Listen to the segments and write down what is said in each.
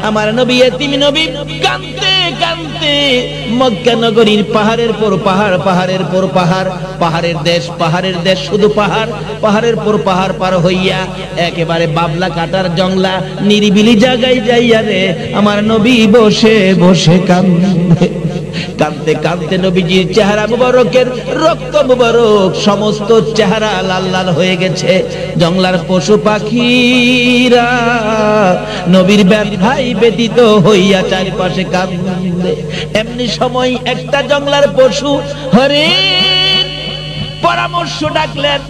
আমার নবী এতিম নবী কাঁদতে কাঁদতে মক্কা নগরীর পাহাড়ের পর পাহাড়, পাহাড়ের পর পাহাড়, পাহাড়ের দেশ শুধু পাহাড়, পাহাড়ের পর পাহাড় পার হইয়া একেবারে বাবলা কাটার জংলা নিরিবিলি জায়গায় যাইয়া রে আমার নবী বসে বসে কাঁদে। কাঁদতে কাঁদতে নবীজির চেহারা মুবারকের রক্ত মুবারক সমস্ত চেহারা লাল লাল হয়ে গেছে। জংলার পশু পাখিরা নবীর ব্যথায় ব্যতীত হইয়া চারিপাশে কাঁদে। এমনি সময় একটা জংলার পশু হরিণ পরামর্শ ডাকলেন,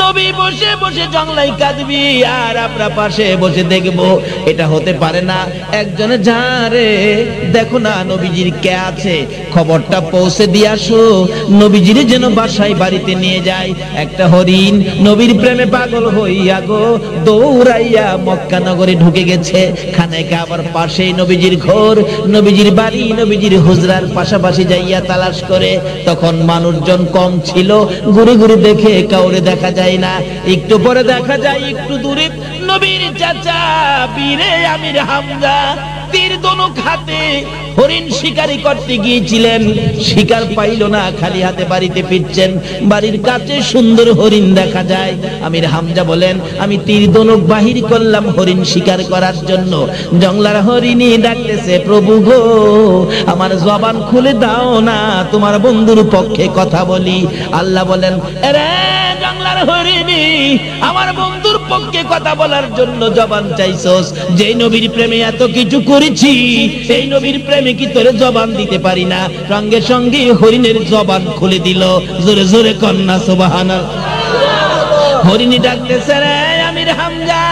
নবী বসে বসে জংলাই কাঁদবি আর আমরা পাশে বসে দেখবো, এটা হতে পারে না। একজনে যারে দেখো না নবীজির কে আছে, খবরটা পৌঁছে দিয়ে আসো, নবীজির যেন বাসায় বাড়িতে নিয়ে যায়। একটা হরিণ নবীর প্রেমে পাগল হইয়া গো দৌড়াইয়া মক্কা নগরে ঢুকে গেছে। খানেকে আবার পাশেই নবীজির ঘর, নবীজির বাড়ি, নবীজির হুজরার পাশাপাশি যাইয়া তালাশ করে। তখন মানুষজন কম ছিল, ঘুরে ঘুরে দেখে কাউরে দেখা যায় না। একটু পরে দেখা যায় একটু দূরে নবীর চাচা বীরে আমির হামজা তীর ধনুক হাতে হরিণ শিকারি করতে গিয়েছিলেন, শিকার পাইল না, খালি হাতে বাড়িতে ফিরছেন। বাড়ির কাছে সুন্দর হরিণ দেখা যায়। আমির হামজা বলেন, আমি তীর ধনুক বাহির করলাম হরিণ শিকার করার জন্য। জংলার হরিণী ডাকতেছে, প্রভু গো আমার জবান খুলে দাও না, তোমার বন্ধুর পক্ষে কথা বলি। আল্লাহ বলেন, এরে জংলার হরিণী, আমার বন্ধুর পক্ষে কথা বলার জন্য জবান চাইছস, যেই নবীর প্রেমে এত কিছু করেছি, এই নবীর প্রেমে কি তোরে জবান দিতে পারি না? সঙ্গে সঙ্গে হরিণের জবান খুলে দিল। জোরে জোরে কন্যা সুবহানাল্লাহ। হরিণী ডাকতেছে, রে আমির হামজা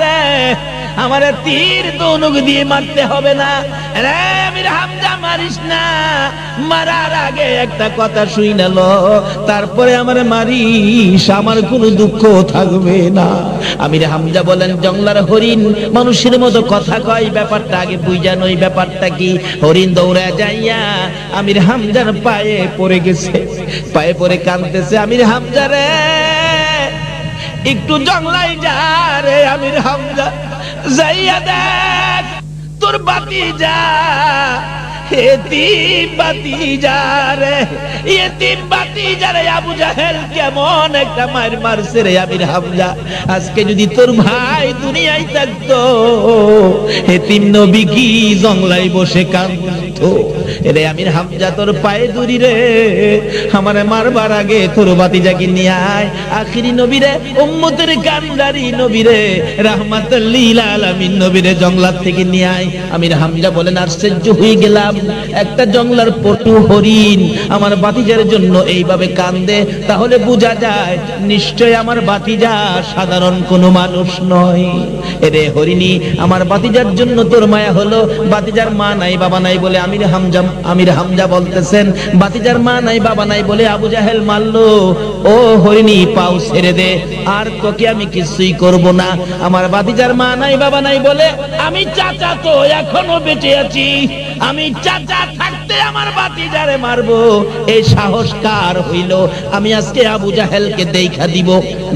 রে, আমার তীর ধনুক দিয়ে মারতে হবে না রে আমির হামজা, মারিস না। মারার আগে একটা কথা শুই নাল, তারপরে আমার মারিস, আমার কোনো দুঃখ থাকবে না। আমির হামজা বলেন, জংলার হরিণ মানুষের মতো কথা কয়, ব্যাপারটা আগে বুঝা নই, ব্যাপারটা কি? হরিণ দৌড়া যাইয়া আমির হামজার পায়ে পড়ে গেছে, পায়ে পড়ে কাঁদতেছে, আমির হামজা রে একটু জংলাই যা রে আমির হামজা, যাইয়া দেখ তোর বাতিজা এতিম বাতিজা রে, এতিম বাতিজা রে আবু জাহেল কেমন একটা মার মারছে রে আমির হামজা। আজকে যদি তোর ভাই দুনিয়ায় থাকতো, এতিম নবী কি জংলায় বসে কাঁদতো রে আমির হামজা, তোর পায়ে ধরি রে, আমারে মারবার আগে তোর বাতিজাকে নিয়ে আয়। আখিরি নবী রে, উম্মতের কান্ডারি নবী রে, রাহমাতুল লিল আলামিন নবী রে জংলার থেকে নিয়ে আয়। আমির হামজা বলেন, আশ্চর্য হয়ে গেলাম, একটা জংলার পটু হরিণ আমার বাতিজার জন্য এইভাবে কান্দে, তাহলে বোঝা যায় নিশ্চয় আমার বাতিজা সাধারণ কোনো মানুষ নয়। এরে হরিণী, আমার বাতিজার জন্য তোর মায়া হলো, বাতিজার মা নাই বাবা নাই বলে আমির হামজা বলতেছেন, বাতিজার মা নাই বাবা নাই বলে আবু জাহেল মারলো। ও হরিণী, পাও ছেড়ে দে, আর তোকে আমি কিছুই করব না। আমার বাতিজার মা নাই বাবা নাই বলে আমি চাচা তো এখনো বেঁচে আছি, আমি চাচা থাকতে আমার বাতিজারে মারবো, এই সাহস কার হইল? আমি আজকে আবু জাহেলকে দেখা দিব।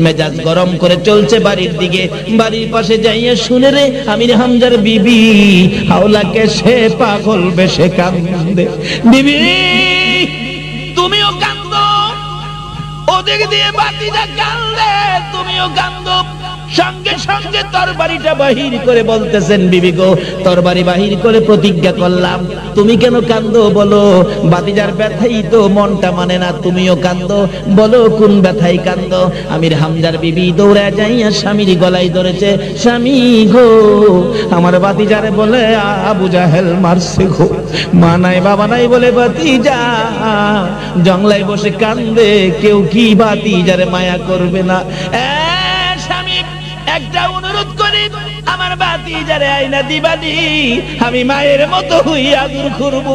মেজাজ গরম করে চলছে বাড়ির দিকে, বাড়ির পাশে যাইয়া শুনে রে আমির হামজার বিবি হাওলাকে সে পাগল বেশে কান্দে। বিবি তুমিও কান্দো, ওদিক দিয়ে বাতিজা কান্দে, তুমিও কান্দো। সঙ্গে সঙ্গে তরবারিটা বাহির করে বলতেছেন, বিবি গো তরবারি বাহির করে প্রতিজ্ঞা করলাম, তুমি কেন কান্দো বলো? বাতিজার ব্যথাই তো মনটা মানে না, তুমিও কান্দো, বলো কোন ব্যথাই কান্দো? আমির হামজার বিবি দৌড়া যাইয়া স্বামীর গলায় ধরেছে, স্বামী গো আমার বাতিজারে বলে আবু জাহেল মারছে গো, মা নাই বাবা নাই বলে বাতিজা জংলায় বসে কান্দে, কেউ কি বাতিজারে মায়া করবে না? একটা অনুরোধ করি, আমার বাতিজারে আইনা দিবানি, আমি মায়ের মতো হইয়া দূর করব।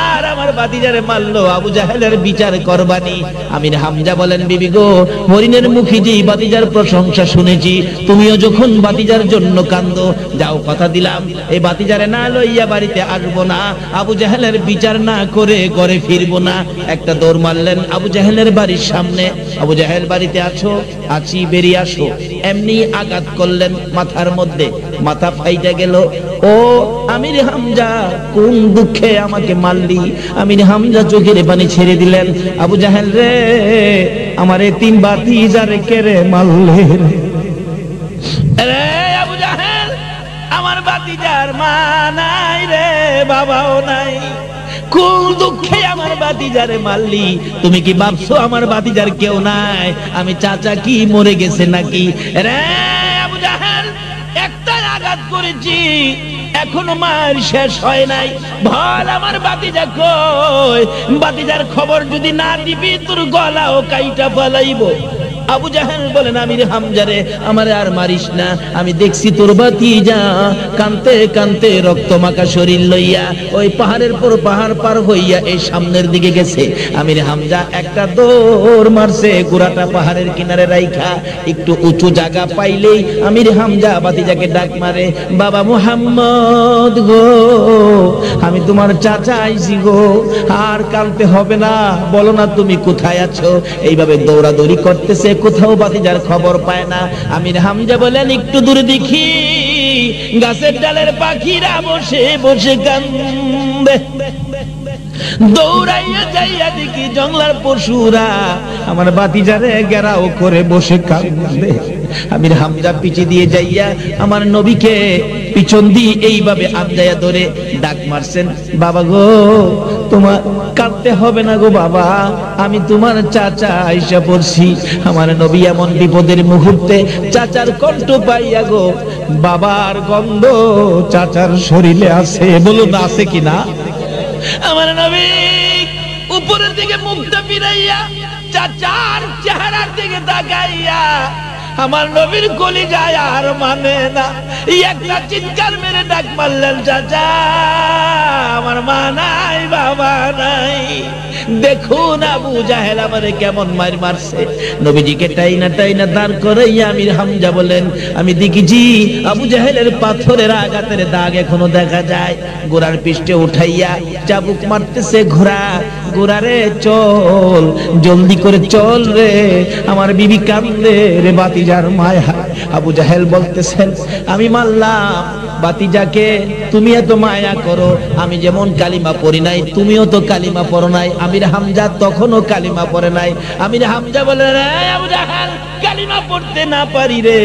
আর আমার বাতিজারে মারলো, আবু জাহেলের বিচার করবানি। আমির হামজা বলেন, বিবি গো হরিণের মুখে যে বাতিজার প্রশংসা শুনেছি, তুমিও যখন বাতিজার জন্য কান্দো, যাও কথা দিলাম এই বাতিজারে না লইয়া বাড়িতে আসবো না, আবু জাহেলের বিচার না করে ঘরে ফিরবো না। একটা দৌড় মারলেন আবু জাহেলের বাড়ির সামনে, আবু জাহেল বাড়িতে আছো? আছি, বেরিয়ে আসো। এমনি আঘাত করলেন মাথার মধ্যে, মাথা ফাইটা গেল। ও আমির হামজা, কোন দুঃখে আমাকে মারলি? আমির হামজা চোখের পানি ছেড়ে দিলেন। আবু জাহেল রে, আমার তিন ভাতিজারে কেড়ে মারলে রে। আবু জাহেল, আমার ভাতিজার মা নাই রে, বাবাও নাই, কোন দুঃখে আমার ভাতিজারে মারলি? তুমি কি ভাবছো আমার ভাতিজার কেউ নাই? আমি চাচা কি মরে গেছে নাকি রে? আবু জাহেল, একটা আঘাত করেছি, এখনো মার শেষ হয় নাই, বল আমার ভাতিজা কই? ভাতিজার খবর যদি না দিবি তোর গলাও কাইটা ফলাইবো। আবু জাহেল বলেন, আমির হামজারে আমারে আর মারিস না, আমি দেখছি তোর ভাতিজা কানতে কানতে রক্ত মাখা শরীর লইয়া ওই পাহাড়ের পর পাহাড় পার হইয়া এই সামনের দিকে গেছে। আমির হামজা একটা দৌড় মারছে, গোড়াটা পাহাড়ের কিনারে রাইখা একটু উঁচু জায়গা পাইলেই আমির হামজা ভাতিজাকে ডাক মারে, বাবা মুহাম্মদ গো, আমি তোমার চাচা আইছি গো, আর কানতে হবে না, বলো না তুমি কোথায় আছো? এইভাবে দৌড়াদৌড়ি করতেছে, কোথাও ভাতিজার খবর পায় না। আমির হামজা বলেন, একটু দূরে দেখি গাছের ডালের পাখিরা বসে বসে কান্দে। দৌড়াইয়া যাইয়া দেখি জঙ্গলার পশুরা আমার ভাতিজারে ঘেরাও করে বসে কান্দে। আমির হামজা পিছে দিয়ে যাইয়া আমার নবীকে পিছন দিয়ে এইভাবে আমজায়া ধরে ডাক মারছেন, বাবা গো, তোমার কাঁদতে হবে না গো বাবা, আমি তোমার চাচা আইসা পড়ছি। আমার নবী এমন বিপদের মুহূর্তে চাচার কণ্ঠ পাইয়া গো, বাবার গন্ধ চাচার শরীরে আছে, বলুন আছে কিনা? আমার নবী উপরের দিকে মুখটা ফিরাইয়া চাচার চেহারার দিকে তাকাইয়া আমার নবীর কলিজায় আর মানে না, একটা চিৎকার মেরে ডাক মারলেন, চাচা আমার মা নাই, বাবা নাই। দেখুন আবু জাহেল আমারে কেমন মার মারছে। নবীজিকে টাইনা টাইনা দাঁড় করাইয়া আমির হামজা বলেন, আমি দেখেছি আবু জাহেলের পাথরের আঘাতের দাগ এখনো দেখা যায়। ঘোড়ার পৃষ্ঠে উঠাইয়া চাবুক মারতেছে ঘোড়া, ঘোড়ারে চল, জলদি করে চল রে, আমার বিবি কান্দে রে, ভাতিজার মায়া। আবু জাহেল বলতেছেন, আমি মারলাম ভাতিজাকে, তুমি এত মায়া করো, আমি যেমন কালিমা পড়ি নাই তুমিও তো কালিমা পড়ো নাই। আমির হামজা তখনও কালিমা পড়ে নাই। আমির হামজা বলে, রে আবু জাহেল, কালিমা পড়তে না পারি রে,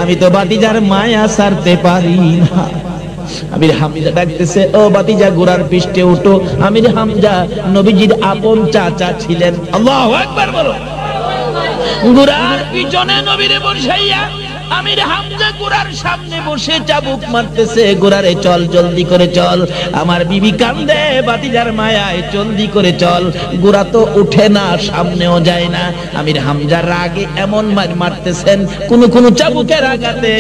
আমি তো ভাতিজার মায়া ছাড়তে পারি না। আমির হামজা ডাকতেছে, ও ভাতিজা ঘোড়ার পৃষ্ঠে উঠো। আমির হামজা নবীজির আপন চাচা ছিলেন। আল্লাহু আকবার বলো। ঘোড়ার পিছনে নবীরে বসাইয়া আমির হামজা ঘোড়ার সামনে বসে চাবুক মারতেছে, ঘোড়ারে চল, জলদি করে চল, আমার বিবি কান্দে ভাতিজার মায়ায়, জলদি করে চল। ঘোড়া তো উঠে না, সামনেও যায় না। আমির হামজা রাগে এমন মারতেছেন, কোন চাবুকের আঘাতে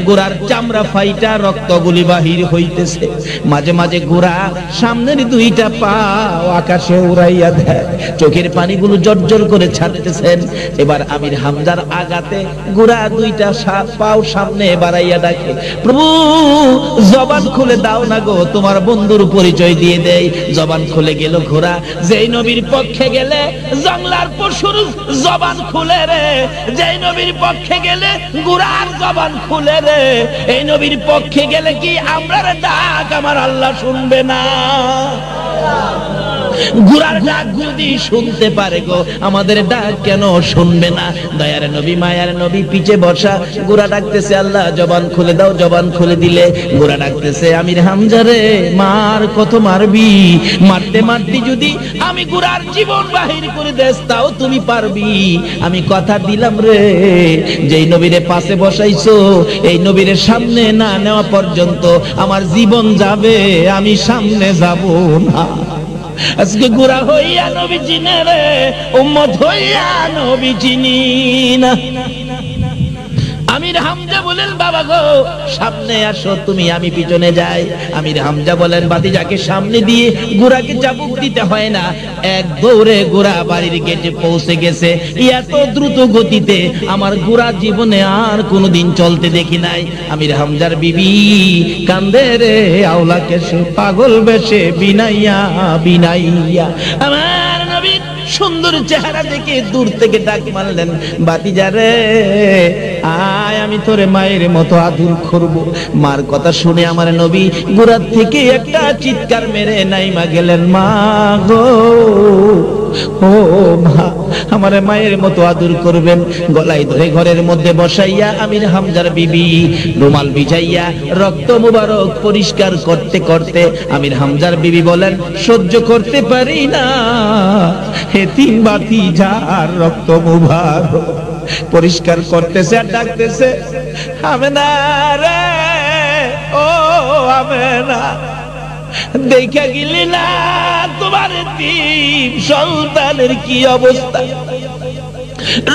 ঘোড়ার চামড়া ফাইটা রক্তগুলি বাহির হইতেছে। মাঝে মাঝে ঘোড়া সামনের দুইটা পা আকাশে উড়াইয়া দেয়, চোখের পানিগুলো জর্জর করে ছাড়তেছেন। এবার আমির হামজার আঘাতে ঘোড়া দুইটা পাও সামনে বাড়াইয়া ডাকে, প্রভু জবান খুলে দাও না গো, তোমার বন্ধুর পরিচয় দিয়ে দেয়। জবান খুলে গেল ঘোড়া। যেই নবীর পক্ষে গেলে জঙ্গলার পশুর জবান খুলে রে, যেই নবীর পক্ষে গেলে ঘোড়ার জবান খুলে রে। এই নবীর পক্ষে গেলে কি আমরা ডাক আমার আল্লাহ শুনবে না? ঘোড়ার ডাক যদি শুনতে পারে গো, আমাদের ডাক কেন শুনবে না? দয়ার নবী, মায়ার নবী পিছে বসা, ঘোড়া ডাকতেছে, আল্লাহ জবান খুলে দাও। জবান খুলে দিলে ঘোড়া ডাকতেছে, আমির হামজা রে, মার কত মারবি? মারতে মারতে যদি আমি ঘোড়ার জীবন বাহির করে দেস, তাও তুমি পারবি। আমি কথা দিলাম রে, যেই নবীরে পাশে বসাইছো এই নবীরে সামনে না নেওয়া পর্যন্ত আমার জীবন যাবে, আমি সামনে যাব না। আজকে গোরা হইয়া নবী চিনে রে, উম্মত হইয়া নবী চিনি না। আমির হামজা বলেন, বাবা গো সামনে আসো তুমি, আমি পিছনে যাই। আমির হামজা বলেন, ভাতিজাকে সামনে দিয়ে ঘোড়াকে চাবুক দিতে হয় না, এক দৌড়ে ঘোড়া বাড়ির গেটে পৌঁছে গেছে। এত দ্রুত গতিতে আমার ঘোড়া জীবনে আর কোনোদিন চলতে দেখি নাই। আমির হামজার বিবি কান্দে রে, আওলাকে সে পাগল বেশে বিনাইয়া বিনাইয়া। আমার নবীর সুন্দর চেহারা দেখে দূর থেকে ডাক মারলেন, ভাতিজা রে আয়, আমি তোরে মায়ের মতো আদর করব। মার কথা শুনে আমার নবী গোড়ার থেকে একটা চিৎকার মেরে নাইমা গেলেন, মা গো, ও মা, আমার মায়ের মতো আদর করবেন। গলায় ধরে ঘরের মধ্যে বসাইয়া আমির হামজার বিবি রুমাল বিছাইয়া রক্ত মুবারক পরিষ্কার করতে করতে আমির হামজার বিবি বলেন, সহ্য করতে পারি না, এতিম ভাতিজার রক্ত মুবারক পরিষ্কার করতেছে আর ডাকতেছে, আমেনা রে, ও আমেনা, দেখা গেলি না তোমার এতিম সন্তানের কি অবস্থা।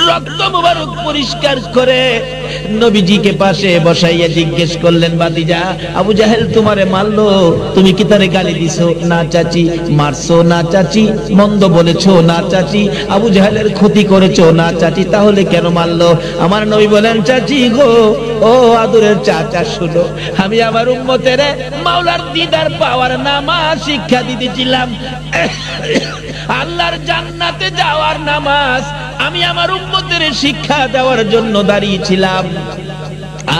রক্ত মুবারক পরিষ্কার করে নবীজিকে পাশে বসাইয়া জিজ্ঞেস করলেন, ভাতিজা, আবু জাহেল তোমারে মারলো, তুমি কি তারে গালি দিছো? না চাচি। মারছো? না চাচি। মন্দ বলেছো? না চাচি। আবু জাহেলের ক্ষতি করেছো? না চাচি। তাহলে কেন মারলো? আমার নবী বলেন, চাচি গো, ও আদরের চাচা, শুনো, আমি আমার উম্মতের মাওলার দিদার পাওয়ার নামাজ শিক্ষা দিতেছিলাম, আল্লাহর জান্নাতে যাওয়ার নামাজ আমি আমার উম্মতের শিক্ষা দেওয়ার জন্য দাঁড়িয়েছিলাম।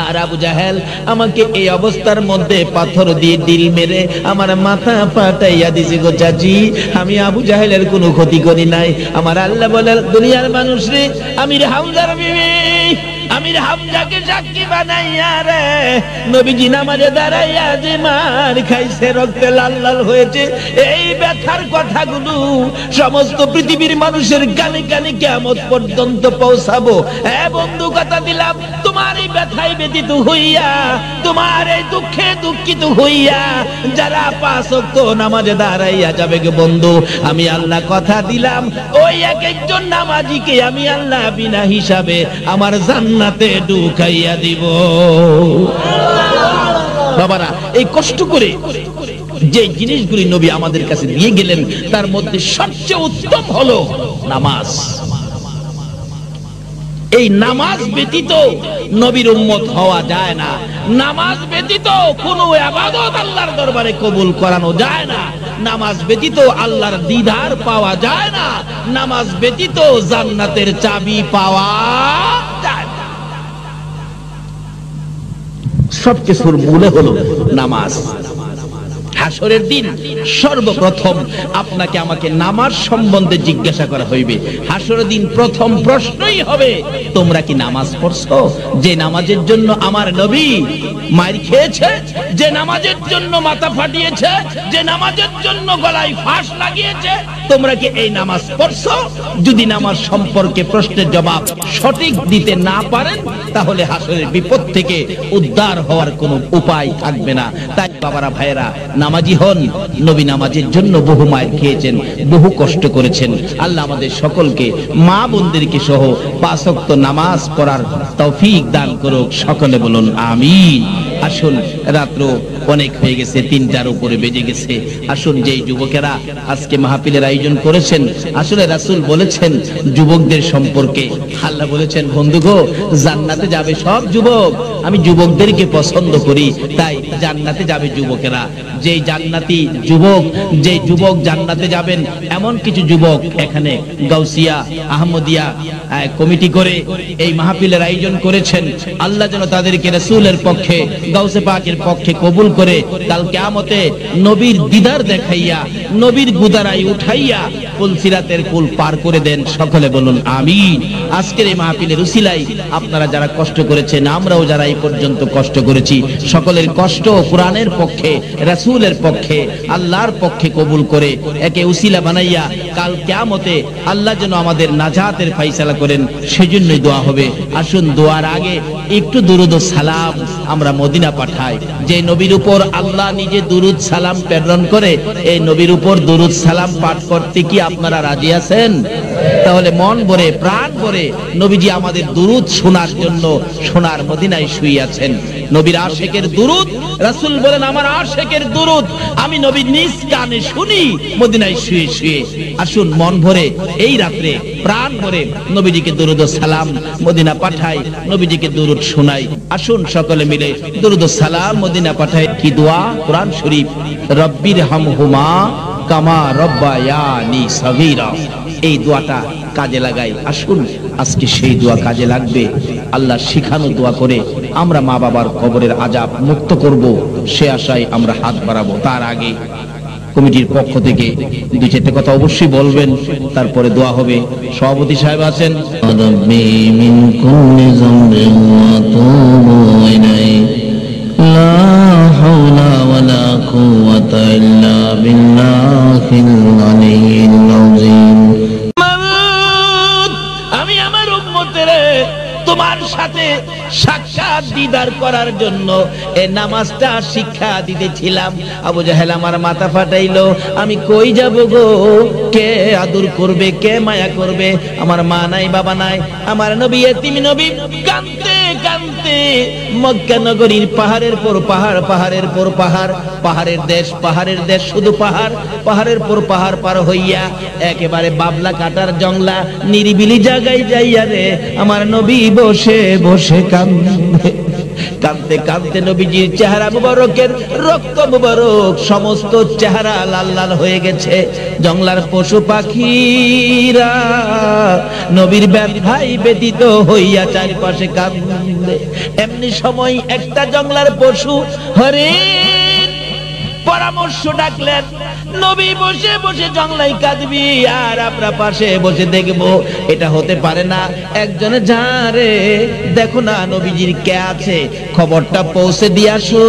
আর আবু জাহেল আমাকে এই অবস্থার মধ্যে পাথর দিয়ে দিল মেরে আমার মাথা ফাটাইয়া দিছে গো চাচি, আমি আবু জাহেলের কোনো ক্ষতি করি নাই। আমার আল্লাহ বলে, দুনিয়ার মানুষ রে, আমির হামজার বিবি আমির হামজাকে সাক্ষী বানাইয়া রে নবীজি নামাজে দাঁড়াইয়া যে মার খাইছে, রক্তে লাল লাল হয়েছে, এই ব্যথার কথাগুলো সমস্ত পৃথিবীর মানুষের কানে কানে কিয়ামত পর্যন্ত পৌঁছাবো। বন্ধু, কথা দিলাম, তোমার এই ব্যথায় ব্যথিত হইয়া, তোমার এই দুঃখে দুঃখিত হইয়া যারা 5 ওয়াক্ত নামাজে দাঁড়াইয়া যাবে গে বন্ধু, আমি আল্লাহ কথা দিলাম, ওই এক একজন নামাজিকে আমি আল্লাহ বিনা হিসাবে আমার জান্নাতে ঢুকাইয়া দিব। বাবারা, এই কষ্ট করে যে জিনিসগুলি নবী আমাদের কাছে দিয়ে গেলেন তার মধ্যে সবচেয়ে উত্তম হলো নামাজ। এই নামাজ ব্যতীত নবীর উম্মত হওয়া যায় না। নামাজ ব্যতীত কোনো ইবাদত আল্লাহর দরবারে কবুল করানো যায় না। নামাজ ব্যতীত আল্লাহর দিদার পাওয়া যায় না। নামাজ ব্যতীত জান্নাতের চাবি পাওয়া যায় না। সবকিছুর মূলে হলো নামাজ। হাসরের দিন সর্বপ্রথম আপনাকে আমাকে নামাজ সম্বন্ধে জিজ্ঞাসা করা হইবে। হাসরের দিন প্রথম প্রশ্নই হবে, তোমরা কি নামাজ পড়ছো? যে নামাজের জন্য আমার নবী মার খেয়েছে, যে নামাজের জন্য মাথা ফাটিয়েছে, যে নামাজের জন্য গলায় ফাঁস লাগিয়েছে, তোমরা কি এই নামাজ পড়ছো? যদি নামাজ সম্পর্কে প্রশ্নের জবাব সঠিক দিতে না পারেন, তাহলে হাসরের বিপদ থেকে উদ্ধার হওয়ার কোনো উপায় থাকবে না। তাই বাবারা, ভাইয়েরা, নামাজি হন। নবী নামাজের জন্য বহু মায়ের খেয়েছেন, বহু কষ্ট করেছেন। আল্লাহ আমাদের সকলকে, মা বোনদেরকে সহ 5 ওয়াক্ত নামাজ পড়ার তৌফিক দান করুক। সকলে বলুন আমিন। আসুন, রাত্র অনেক হয়ে গেছে, 3টার উপরে বেজে গেছে। আসুন, যেই যুবকেরা আজকে মাহফিলের আয়োজন করেছেন, আসলে রাসূল বলেছেন যুবকদের সম্পর্কে, আল্লাহ বলেছেন, বন্ধু গো, জান্নাতে যাবে সব যুবক, আমি যুবকদেরকে পছন্দ করি, তাই জান্নাতে যাবে যুবকেরা। যে জান্নাতি যুবক, যে যুবক জান্নাতে যাবেন, এমন কিছু যুবক এখানে গাউসিয়া আহমদিয়া কমিটি করে এই মাহফিলের আয়োজন করেছেন। আল্লাহ যেন তাদেরকে রাসূলের পক্ষে, গাউসে পাকের পক্ষে কবুল করে কাল কিয়ামতে নবীর দিদার দেখাইয়া, নবীর গুদারাই উঠাইয়া পুলসিরাতের কুল পার করে দেন। সকলে বলুন আমিন। আজকের এই মাহফিলের উসিলায় আপনারা যারা কষ্ট করেছেন, আমরাও যারা এই পর্যন্ত কষ্ট করেছি, সকলের কষ্ট কোরআনের পক্ষে, রাসূলের পক্ষে, আল্লাহর পক্ষে কবুল করে একে উসিলা বানাইয়া কাল কিয়ামতে আল্লাহ যেন আমাদের নাজাতের ফায়সালা করেন, সেজন্যই দোয়া হবে। আসুন, দোয়ার আগে একটু দুরুদ ও সালাম আমরা মদিনা পাঠাই। যে নবীর উপর আল্লাহ নিজে দুরুদ সালাম প্রেরণ করে, এই নবীর উপর দুরুদ সালাম পাঠ করতে কি আপনারা রাজি আছেন? তাহলে মন ভরে, প্রাণ ভরে নবীজি আমাদের দুরুদ শোনার জন্য সোনার মদিনায় শুয়ে আছেন। নবীর আশিকের দুরুদ, রাসূল বলেন, আমার আশিকের দুরুদ আমি নবীর নিজ কানে শুনি মদিনায় শুয়ে শুয়ে। আসুন, মন ভরে এই রাত্রে প্রাণ ভরে নবীজিকে দুরুদ ও সালাম মদিনা পাঠাই, নবীজিকে দুরুদ শোনাই। আসুন, সকলে মিলে দুরুদ ও সালাম মদিনা পাঠাই। কি দোয়া? কোরআন শরীফ, রব্বির হামহুমা কামা রব্বায়ানি সগীরা। এই দোয়াটা কাজে লাগাই। আসুন আজকে সেই দোয়া কাজে লাগবে। আল্লাহ শিখানো দোয়া করে আমরা মা বাবার কবরের আযাব মুক্ত করব, সে আশায় আমরা হাত বাড়াবো। তার আগে কমিটির পক্ষ থেকে দুই চারটে কথা অবশ্যই বলবেন, তারপরে দোয়া হবে। সভাপতি সাহেব আছেন। ربي من كل ذنب وأتوب إليه لا حول ولا قوة إلا بالله العلي العظيم আমি আমার উম্মতের তোমার সাথে সাক্ষাৎ দিদার করার জন্য এই নামাজটা শিক্ষা দিতেছিলাম। আবু জাহেল আমার মাথা ফাটাইলো, আমি কই যাব গো, কে আদর করবে, কে মায়া করবে? আমার মা নাই, বাবা নাই, আমার নবী এতিম নবী। কাঁদতে কাঁদতে মক্কা নগরীর পাহাড়ের পর পাহাড়, পাহাড়ের পর পাহাড়, পাহাড়ের দেশ, শুধু পাহাড়, পাহাড়ের পর পাহাড় পার হইয়া একেবারে বাবলা কাটার জংলা নিরিবিলি জায়গায় যাইয়া রে আমার নবী বসে বসে কাঁদতে কাঁদতে নবীজির চেহারা মুবারকের রক্ত মুবারক সমস্ত চেহারা লাল লাল হয়ে গেছে। জংলার পশু পাখিরা নবীর ব্যথায় ব্যতীত হইয়া চারিপাশে কাঁদে। এমনি সময় একটা জংলার পশু হরিণ পরামর্শ ডাকলেন, নবী বসে বসে জংলাই কাঁদবি আর আমরা পাশে বসে দেখবো, এটা হতে পারে না। একজনে যারে দেখো না নবীজির কে আছে, খবরটা পৌঁছে দিয়ে আসো,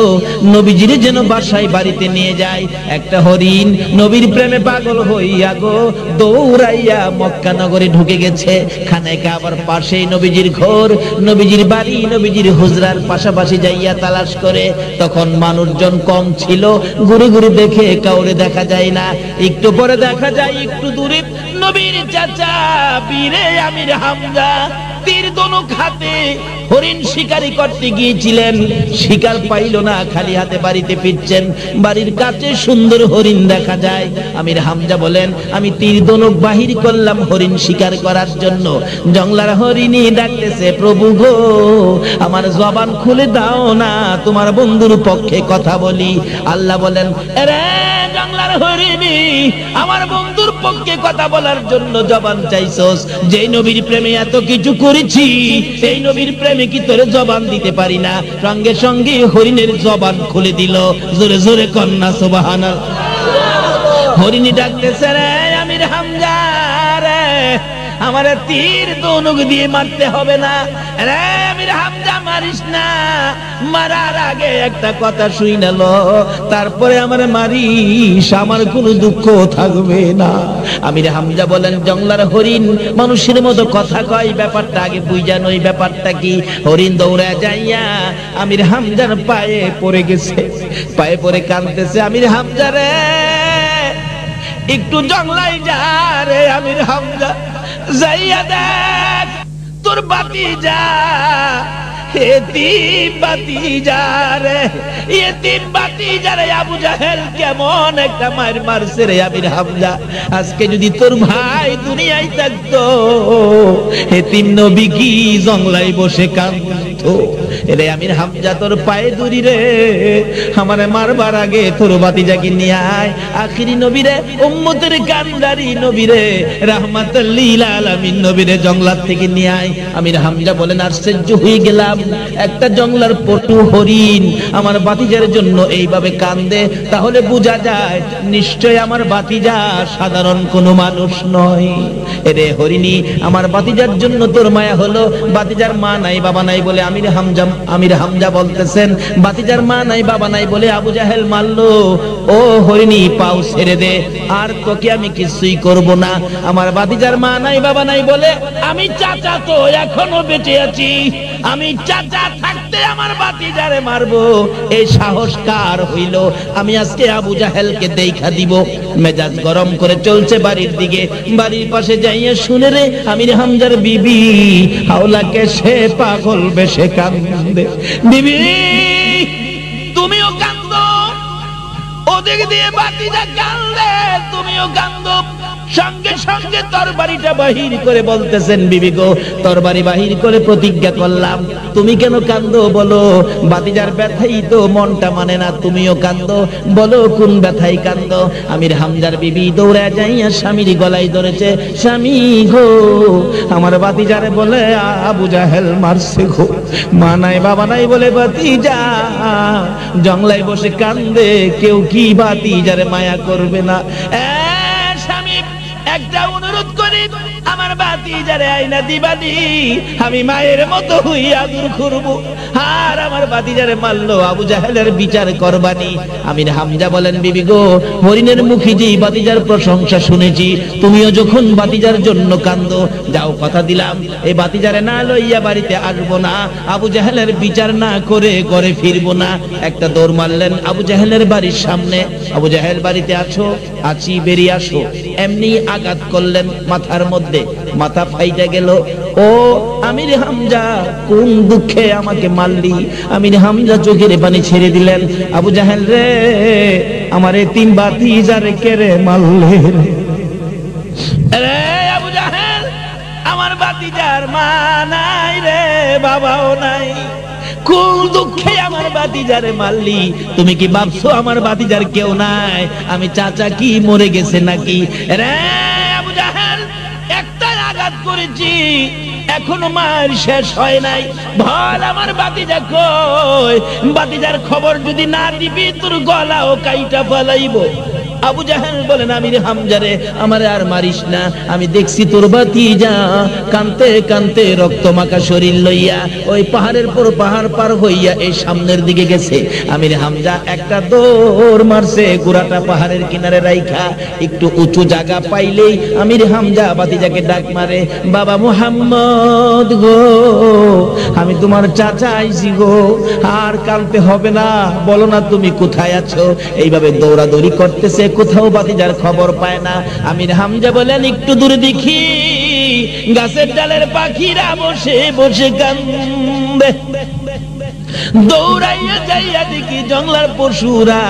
নবীজির যেন বাসায় বাড়িতে নিয়ে যায়। একটা হরিণ নবীর প্রেমে পাগল হইয়া গো দৌড়াইয়া মক্কা নগরে ঢুকে গেছে। খানেকা আবার পাশেই নবীজির ঘর, নবীজির বাড়ি, নবীজির হুজরার পাশাপাশি যাইয়া তালাশ করে। তখন মানুষজন কম ছিল, ঘুরে ঘুরে দেখে কাউরে দেখা যায় না। একটু পরে দেখা যায় একটু দূরে নবীর চাচা বীরে আমির হামজা তীর ধনুক হাতে হরিণ শিকারি করতে গিয়েছিলেন, শিকার পাইল না, খালি হাতে বাড়িতে ফিরছেন। বাড়ির কাছে সুন্দর হরিণ দেখা যায়। আমির হামজা বলেন, আমি তীর ধনুক বাহির করলাম হরিণ শিকার করার জন্য। জংলার হরিণী ডাকতেছে, প্রভু গো আমার জবান খুলে দাও না, তোমার বন্ধুর পক্ষে কথা বলি। আল্লাহ বলেন, আরে জংলার হরিণী, আমার বন্ধুর পক্ষে কথা বলার জন্য জবান চাইছস, যেই নবীর প্রেমে এত কিছু করেছি, এই নবীর প্রেমে কি তোরে জবান দিতে পারি না? সঙ্গে সঙ্গে হরিণের জবান খুলে দিল। জোরে জোরে কন্যা সুবহানাল্লাহ। হরিণী ডাকতেছে, রে আমির হামজা রে, আমার তীর ধনুক দিয়ে মারতে হবে না, রে আমির হামজা মারিস না, মারার আগে একটা কথা শুই না লো, তারপরে আমার মারিস, আমার কোনো দুঃখ থাকবে না। আমির হামজা বলেন, জংলার হরিণ মানুষের মতো কথা কয়, ব্যাপারটা আগে বুঝা নই, ব্যাপারটা কি? হরিণ দৌড়া যাইয়া আমির হামজার পায়ে পড়ে গেছে, পায়ে পড়ে কাঁদতেছে, আমির হামজা রে একটু জংলাই যা রে আমির হামজা, যাইয়া দেখ তোর বাতিজা এতিম বাতিজা রে, এতিম বাতিজা রে আবু জাহেল কেমন একটা মার মারছে রে আমির হামজা। আজকে যদি তোর ভাই দুনিয়ায় থাকতো, এতিম নবী কি জংলাই বসে কাঁদতো? রে আমির হামজা তোর পায়ে ধরি রে, আমারে মারবার আগে তোর বাতিজাকে নিয়ে আয়। আখিরি নবী রে, উম্মতের কান্ডারি নবী রে, রাহমাতুল লিল আলামিন নবী রে জংলার থেকে নিয়ে আয়। আমির হামজা বলেন, আশ্চর্য হয়ে গেলাম, একটা জংলার পটু হরিণ আমার বাতিজার জন্য এইভাবে কান্দে, তাহলে বোঝা যায় নিশ্চয় আমার বাতিজা সাধারণ কোনো মানুষ নয়। রে হরিণী, আমার বাতিজার জন্য তোর মায়া হলো, বাতিজার মা নাই বাবা নাই বলে আমির হামজা বলতেছেন, বাতিজার মা নাই বাবা নাই বলে আবু জাহেল মারলো। ও হরিণী, পাও ছেড়ে দে, আর তোকে আমি কিছুই করব না। আমার বাতিজার মা নাই বাবা নাই বলে আমি চাচা তো এখনো বেঁচে আছি, আমি চাচা থাকতে আমার বাতিজারে মারবো, এই সাহস কার হইল? আমি আজকে আবু জাহেলকে দেখা দিব। মেজাজ গরম করে চলছে বাড়ির দিকে, বাড়ির পাশে যাইয়া শুনে রে আমির হামজার বিবি হাওলাকে সে পাগল বেশে কান্দে। বিবি তুমিও কান্দো, ওদিক দিয়ে বাতিজা কান্দে, তুমিও কান্দো। সঙ্গে সঙ্গে তরবারিটা বাহির করে বলতেছেন, বিবি গো, তরবারি বাহির করে প্রতিজ্ঞা করলাম। তুমি কেন কান্দো বলো? ভাতিজার ব্যথাই তো মনটা মানে না, তুমিও কান্দো, বলো কোন ব্যথাই কান্দো? আমির হামজার বিবি দৌড়ে যাইয়া স্বামীর গলায় ধরেছে, স্বামী গো, আমার ভাতিজারে বলে আবু জাহেল মারছে গো, মা নাই বাবা নাই বলে ভাতিজা জংলায় বসে কান্দে, কেউ কি ভাতিজারে মায়া করবে না? স্বামী, একটা অনুরোধ করি, আমার ভাতিজারে আইনা দিবানি, আমি মায়ের মতো হইয়া দূর করব। আর আমার ভাতিজারে মারলো, আবু জাহেলের বিচার করবানি। আমির হামজা বলেন, বিবি গো, হরিণের মুখী যে ভাতিজার প্রশংসা শুনেছি, তুমিও যখন ভাতিজার জন্য কান্দো, যাও কথা দিলাম এই ভাতিজারে না লইয়া বাড়িতে আসবো না, আবু জাহেলের বিচার না করে ঘরে ফিরবো না। একটা দৌড় মারলেন আবু জাহেলের বাড়ির সামনে। আবু জাহেল, বাড়িতে আছো? আছি, বেরিয়ে আসো। এমনি আঘাত করলেন মাথার মধ্যে, মাথা ফাইটা গেল। ও আমির হামজা, কোন দুঃখে আমাকে মারলি? আমির হামজা চোখের পানি ছেড়ে দিলেন। আবু জাহেল রে, আমার এতিম ভাতিজারে কেড়ে মারলে রে? আবু জাহেল, আমার ভাতিজার মা নাই রে, বাবাও নাই, কোন দুঃখে আমার ভাতিজারে মারলি? তুমি কি ভাবছো আমার ভাতিজার কেউ নাই? আমি চাচা কি মরে গেছে নাকি রে? আবু জাহেল, একটা আঘাত করেছি, এখনো মার শেষ হয় নাই, বল আমার ভাতিজা কই? ভাতিজার খবর যদি না দিবি, তোর গলাও কাইটা ফেলাইবো। আবু জাহেল বলেন, আমির হামজারে আমারে আর মারিস না, আমি দেখছি তোর ভাতিজা কানতে কানতে রক্ত মাখা শরীর লইয়া ওই পাহাড়ের পর পাহাড় পার হইয়া এই সামনের দিকে গেছে। আমির হামজা একটা দৌড় মারছে, গোড়াটা পাহাড়ের কিনারে রাইখা একটু উঁচু জায়গা পাইলেই আমির হামজা ভাতিজাকে ডাক মারে, বাবা মুহাম্মদ গো, আমি তোমার চাচা আইছি গো, আর কানতে হবে না, বলো না তুমি কোথায় আছো? এইভাবে দৌড়াদৌড়ি করতেছে, কোথাও ভাতিজার খবর পায় না। আমির হামজা বলেন, একটু দূরে দেখি গাছের ডালের পাখিরা বসে বসে কান্দে। দৌড়াইয়া যাইয়া দেখি জংলার পশুরা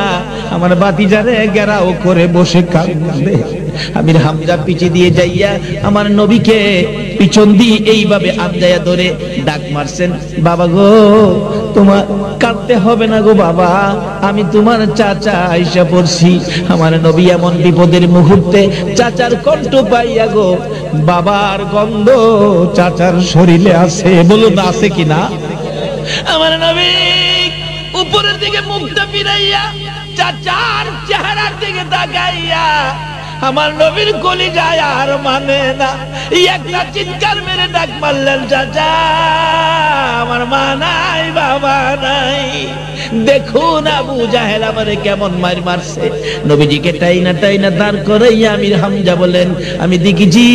আমার ভাতিজারে ঘেরাও করে বসে কান্দে। আমির হামজা পিছে দিয়ে যাইয়া আমার নবীকে পিছন দিয়ে এইভাবে আঞ্জাইয়া ধরে ডাক মারছেন, বাবা গো, তোমার কাঁদতে হবে না গো বাবা, আমি তোমার চাচা আইসা পড়ছি। আমার নবী এমন বিপদের মুহূর্তে চাচার কণ্ঠ পাইয়া গো, বাবার গন্ধ চাচার শরীরে আছে, বলুন আছে কিনা? আমার নবী উপরের দিকে মুখটা ফিরাইয়া চাচার চেহারার দিকে তাকাইয়া আমার নবীর কলিজায় আর মানে না, একটা চিৎকার মেরে ডাক মারলেন, চাচা আমার মা নাই বাবা নাই, দেখুন আবু জাহেল আমারে কেমন মার মারছে। নবীজিকে টাইনা টাইনা দাঁড় করাইয়া আমির হামজা বলেন, আমি দেখেছি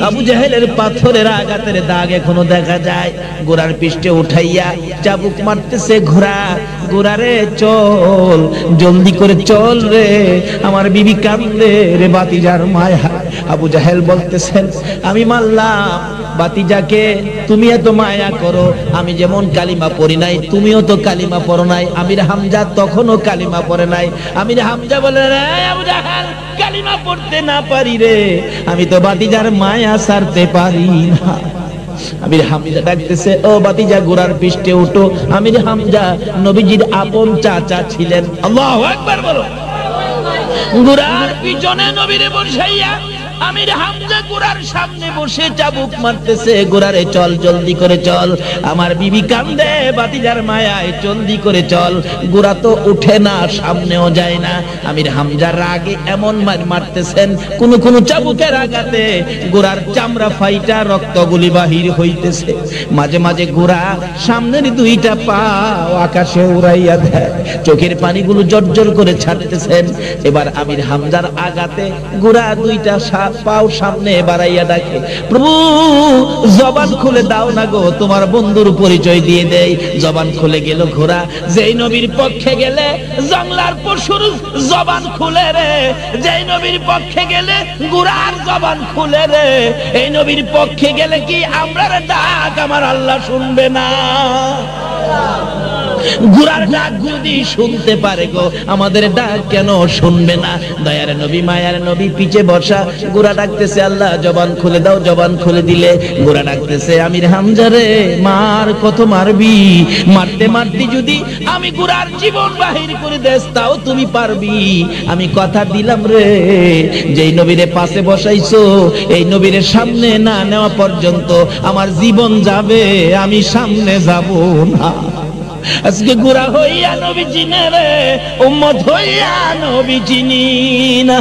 আবু জাহেলের পাথরের আঘাতের দাগ এখনো দেখা যায়। ঘোড়ার পৃষ্ঠে উঠাইয়া চাবুক মারতেছে ঘোড়া, ঘোড়ারে চল, জলদি করে চল রে, আমার বিবি কান্দে রে, ভাতিজার মায়া। আবু জাহেল বলতেছেন, আমি মারলাম ভাতিজাকে, তুমি এত মায়া করো, আমি যেমন কালিমা পড়ি নাই, তুমিও তো কালিমা পড়ো নাই। আমির হামজা তখনও কালিমা পড়ে নাই। আমির হামজা বলে, রে আবু জাহেল, কালিমা পড়তে না পারি রে, আমি তো ভাতিজার মায়া ছাড়তে পারি না। আমির হামজা ডাকতেছে, ও ভাতিজা ঘোড়ার পৃষ্ঠে উঠো। আমির হামজা নবীজির আপন চাচা ছিলেন। আল্লাহু আকবার বলো। ঘোড়ার পিছনে নবীরে বসাইয়া আমির হামজা ঘোড়ার সামনে বসে চাবুক মারতেছে, ঘোড়ারে চল, জলদি করে চল, আমার বিবি কান্দে ভাতিজার মায়ায়, জলদি করে চল। ঘোড়া তো উঠে না, সামনেও যায় না। আমির হামজা রাগে এমন মারতেছেন, কোন কোন চাবুকের আঘাতে ঘোড়ার চামড়া ফাইটা রক্তগুলি বাহির হইতেছে। মাঝে মাঝে ঘোড়া সামনের দুইটা পা আকাশে উড়াইয়া দেয়, চোখের পানিগুলো জর্জর করে ছাড়তেছেন। এবার আমির হামজার আঘাতে ঘোড়া দুইটা পাও সামনে বাড়াইয়া ডাকে, প্রভু জবান খুলে দাও না গো, তোমার বন্ধুর পরিচয় দিয়ে দেই। জবান খুলে গেল ঘোড়া, যেই নবীর পক্ষে গেলে জংলার পশুর জবান খুলে রে, যেই নবীর পক্ষে গেলে ঘোড়ার জবান খুলে রে, এই নবীর পক্ষে গেলে কি আমরার ডাক আমার আল্লাহ শুনবে না? ঘোড়ার ডাক যদি শুনতে পারে গো, আমাদের ডাক কেন শুনবে না? দয়ার নবী মায়ার নবী পিছে বসা, ঘোড়া ডাকতেছে আল্লাহ জবান খুলে দাও, জবান খুলে দিলে ঘোড়া ডাকতেছে আমির হামজা রে, মার কত মারবি, মারতে মারতে যদি আমি ঘোড়ার জীবন বাহির করে দেস তাও তুমি পারবি। আমি কথা দিলাম রে, যেই নবীরে পাশে বসাইছো এই নবীরে সামনে না নেওয়া পর্যন্ত আমার জীবন যাবে, আমি সামনে যাব না। আজকে ঘোড়া হইয়া নবী চিনে রে, উম্মত হইয়া নবী চিনি না।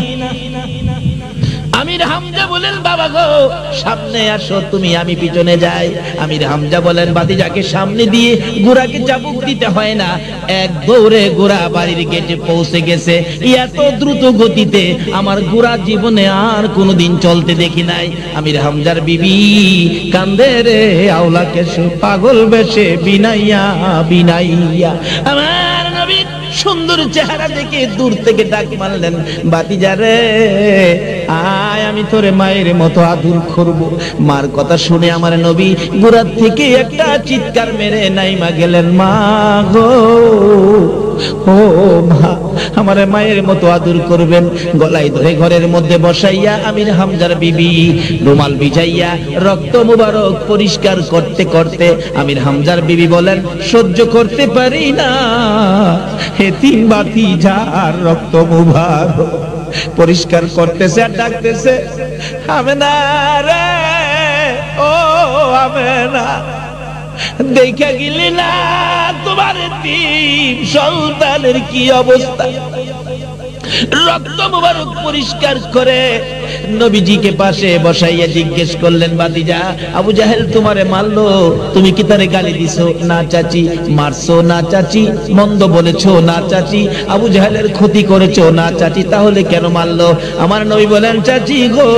আমির হামজা বলেন বাবা গো সামনে আসো তুমি, আমি পিছনে যাই। আমির হামজা বলেন ভাতিজাকে সামনে দিয়ে ঘোড়াকে চাবুক দিতে হয় না, এক দৌড়ে ঘোড়া বাড়ির গেটে পৌঁছে গেছে। এত দ্রুত গতিতে আমার ঘোড়া জীবনে আর কোনোদিন চলতে দেখি নাই। আমির হামজার বিবি কান্দে রে, আওলাকে পাগল বেশে বিনাইয়া বিনাইয়া। আমার নবীর সুন্দর চেহারা দেখে দূর থেকে ডাক মারলেন ভাতিজা রে, আয় আমি তোরে মায়ের মতো আদর করব। মার কথা শুনে আমার নবী ঘোড়ার থেকে একটা চিৎকার মেরে নাইমা গেলেন, মা গো ও মা, আমার মায়ের মতো আদর করবেন। গলায় ধরে ঘরের মধ্যে বসাইয়া আমির হামজার বিবি রুমাল ভিজাইয়া রক্ত মুবারক পরিষ্কার করতে করতে আমির হামজার বিবি বলেন সহ্য করতে পারি না, এতিম ভাতিজার রক্ত মুবারক পরিষ্কার করতেছে আর ডাকতেছে আমেনা রে, ও আমেনা, দেখা গেলি না তোমার তিন সন্তানের কি অবস্থা। রক্ত মুবারক পরিষ্কার করে নবীজিকে পাশে বসাইয়া জিজ্ঞেস করলেন ভাতিজা, আবু জাহেল তোমারে মারলো, তুমি কি তারে গালি দিছো? না চাচি। মারছো? না চাচি। মন্দ বলেছো? না চাচি। আবু জাহেলের ক্ষতি করেছো? না চাচি। তাহলে কেন মারলো? আমার নবী বলেন চাচি গো,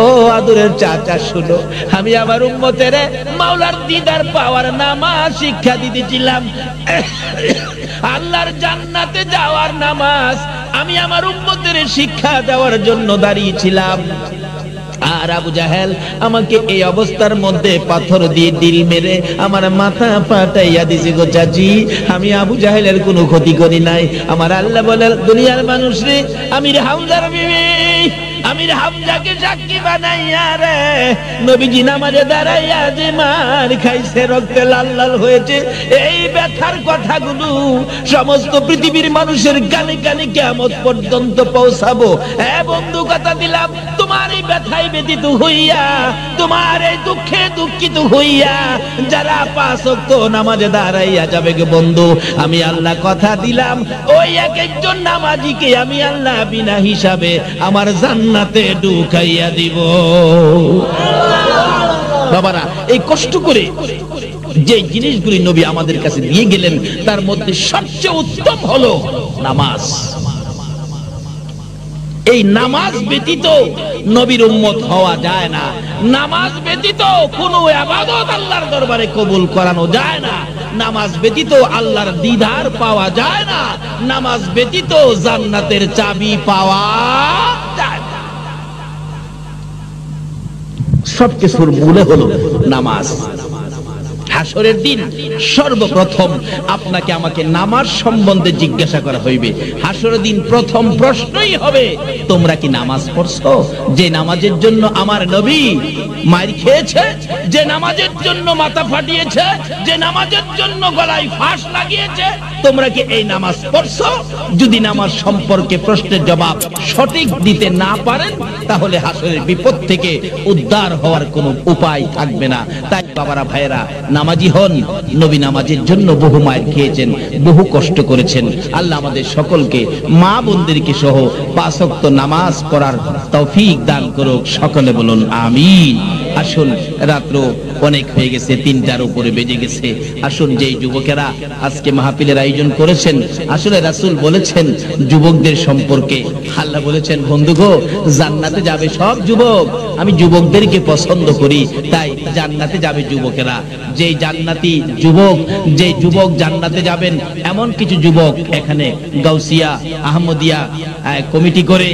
ও আদরের চাচা শুনো, আমি আমার উম্মতের মাওলার দিদার পাওয়ার নামাজ শিক্ষা দিতেছিলাম, আল্লাহর জান্নাতে যাওয়ার নামাজ আমি আমার উম্মতের শিক্ষা দেওয়ার জন্য দাঁড়িয়েছিলাম। আর আবু জাহেল আমাকে এই অবস্থার মধ্যে পাথর দিয়ে দিল মেরে আমার মাথা ফাটাইয়া দিছে গো চাচি, আমি আবু জাহেলের কোনো ক্ষতি করি নাই। আমার আল্লাহ বলেন দুনিয়ার মানুষ রে, আমির হামজার বিবি আমির হামজাকে সাক্ষী বানাইয়া রে নবীজি নামাজে দাঁড়াইয়া যে মার খাইছে, রক্তে লাল লাল হয়েছে, এই ব্যথার কথাগুলো সমস্ত পৃথিবীর মানুষের কানে কানে কিয়ামত পর্যন্ত পৌঁছাবো। বন্ধু কথা দিলাম, তোমার এই ব্যথায় ব্যথিত হইয়া, তোমার এই দুঃখে দুঃখিত হইয়া যারা 5 ওয়াক্ত নামাজে দাঁড়াইয়া যাবে গে বন্ধু, আমি আল্লাহ কথা দিলাম ওই এক একজন নামাজিকে আমি আল্লাহ বিনা হিসাবে আমার জান্নাতে ঢুকাইয়া দিব। বাবারা, এই কষ্ট করে যে জিনিসগুলি নবী আমাদের কাছে দিয়ে গেলেন তার মধ্যে সবচেয়ে উত্তম হলো নামাজ। এই নামাজ ব্যতীত নবীর উম্মত হওয়া যায় না। নামাজ ব্যতীত কোনো ইবাদত আল্লাহর দরবারে কবুল করানো যায় না। নামাজ ব্যতীত আল্লাহর দিদার পাওয়া যায় না। নামাজ ব্যতীত জান্নাতের চাবি পাওয়া যায় না। সবকিছুর মূলে হলো নামাজ। হাসরের দিন সর্বপ্রথম আপনাকে আমাকে নামাজ সম্বন্ধে জিজ্ঞাসা করা হইবে। হাসরের দিন প্রথম প্রশ্নই হবে, তোমরা কি নামাজ পড়ছো? যে নামাজের জন্য আমার নবী মার খেয়েছে, যে নামাজের জন্য মাথা ফাটিয়েছে, যে নামাজের জন্য গলায় ফাঁস লাগিয়েছে, তোমরা কি এই নামাজ পড়ছো? যদি নামাজ সম্পর্কে প্রশ্নের জবাব সঠিক দিতে না পারেন তাহলে হাসরের বিপদ থেকে উদ্ধার হওয়ার কোনো উপায় থাকবে না। তাই বাবারা ভাইয়েরা, নামাজি হন। নবী নামাজের জন্য বহু মায়ের খেয়েছেন, বহু কষ্ট করেছেন। আল্লাহ আমাদের সকলকে, মা বোনদেরকে সহ 5 ওয়াক্ত নামাজ পড়ার তৌফিক দান করুক। সকলে বলুন আমিন। আসুন, রাত্র অনেক হয়ে গেছে, 3টার উপরে বেজে গেছে। আসুন, যেই যুবকেরা আজকে মাহফিলের আয়োজন করেছেন, আসলে রাসূল বলেছেন যুবকদের সম্পর্কে, আল্লাহ বলেছেন বন্ধু গো, জান্নাতে যাবে সব যুবক, আমি যুবকদেরকে পছন্দ করি, তাই জান্নাতে যাবে যুবকেরা। যে জান্নাতি যুবক, যে যুবক জান্নাতে যাবেন এমন কিছু যুবক এখানে গাউসিয়া আহমদিয়া কমিটি করে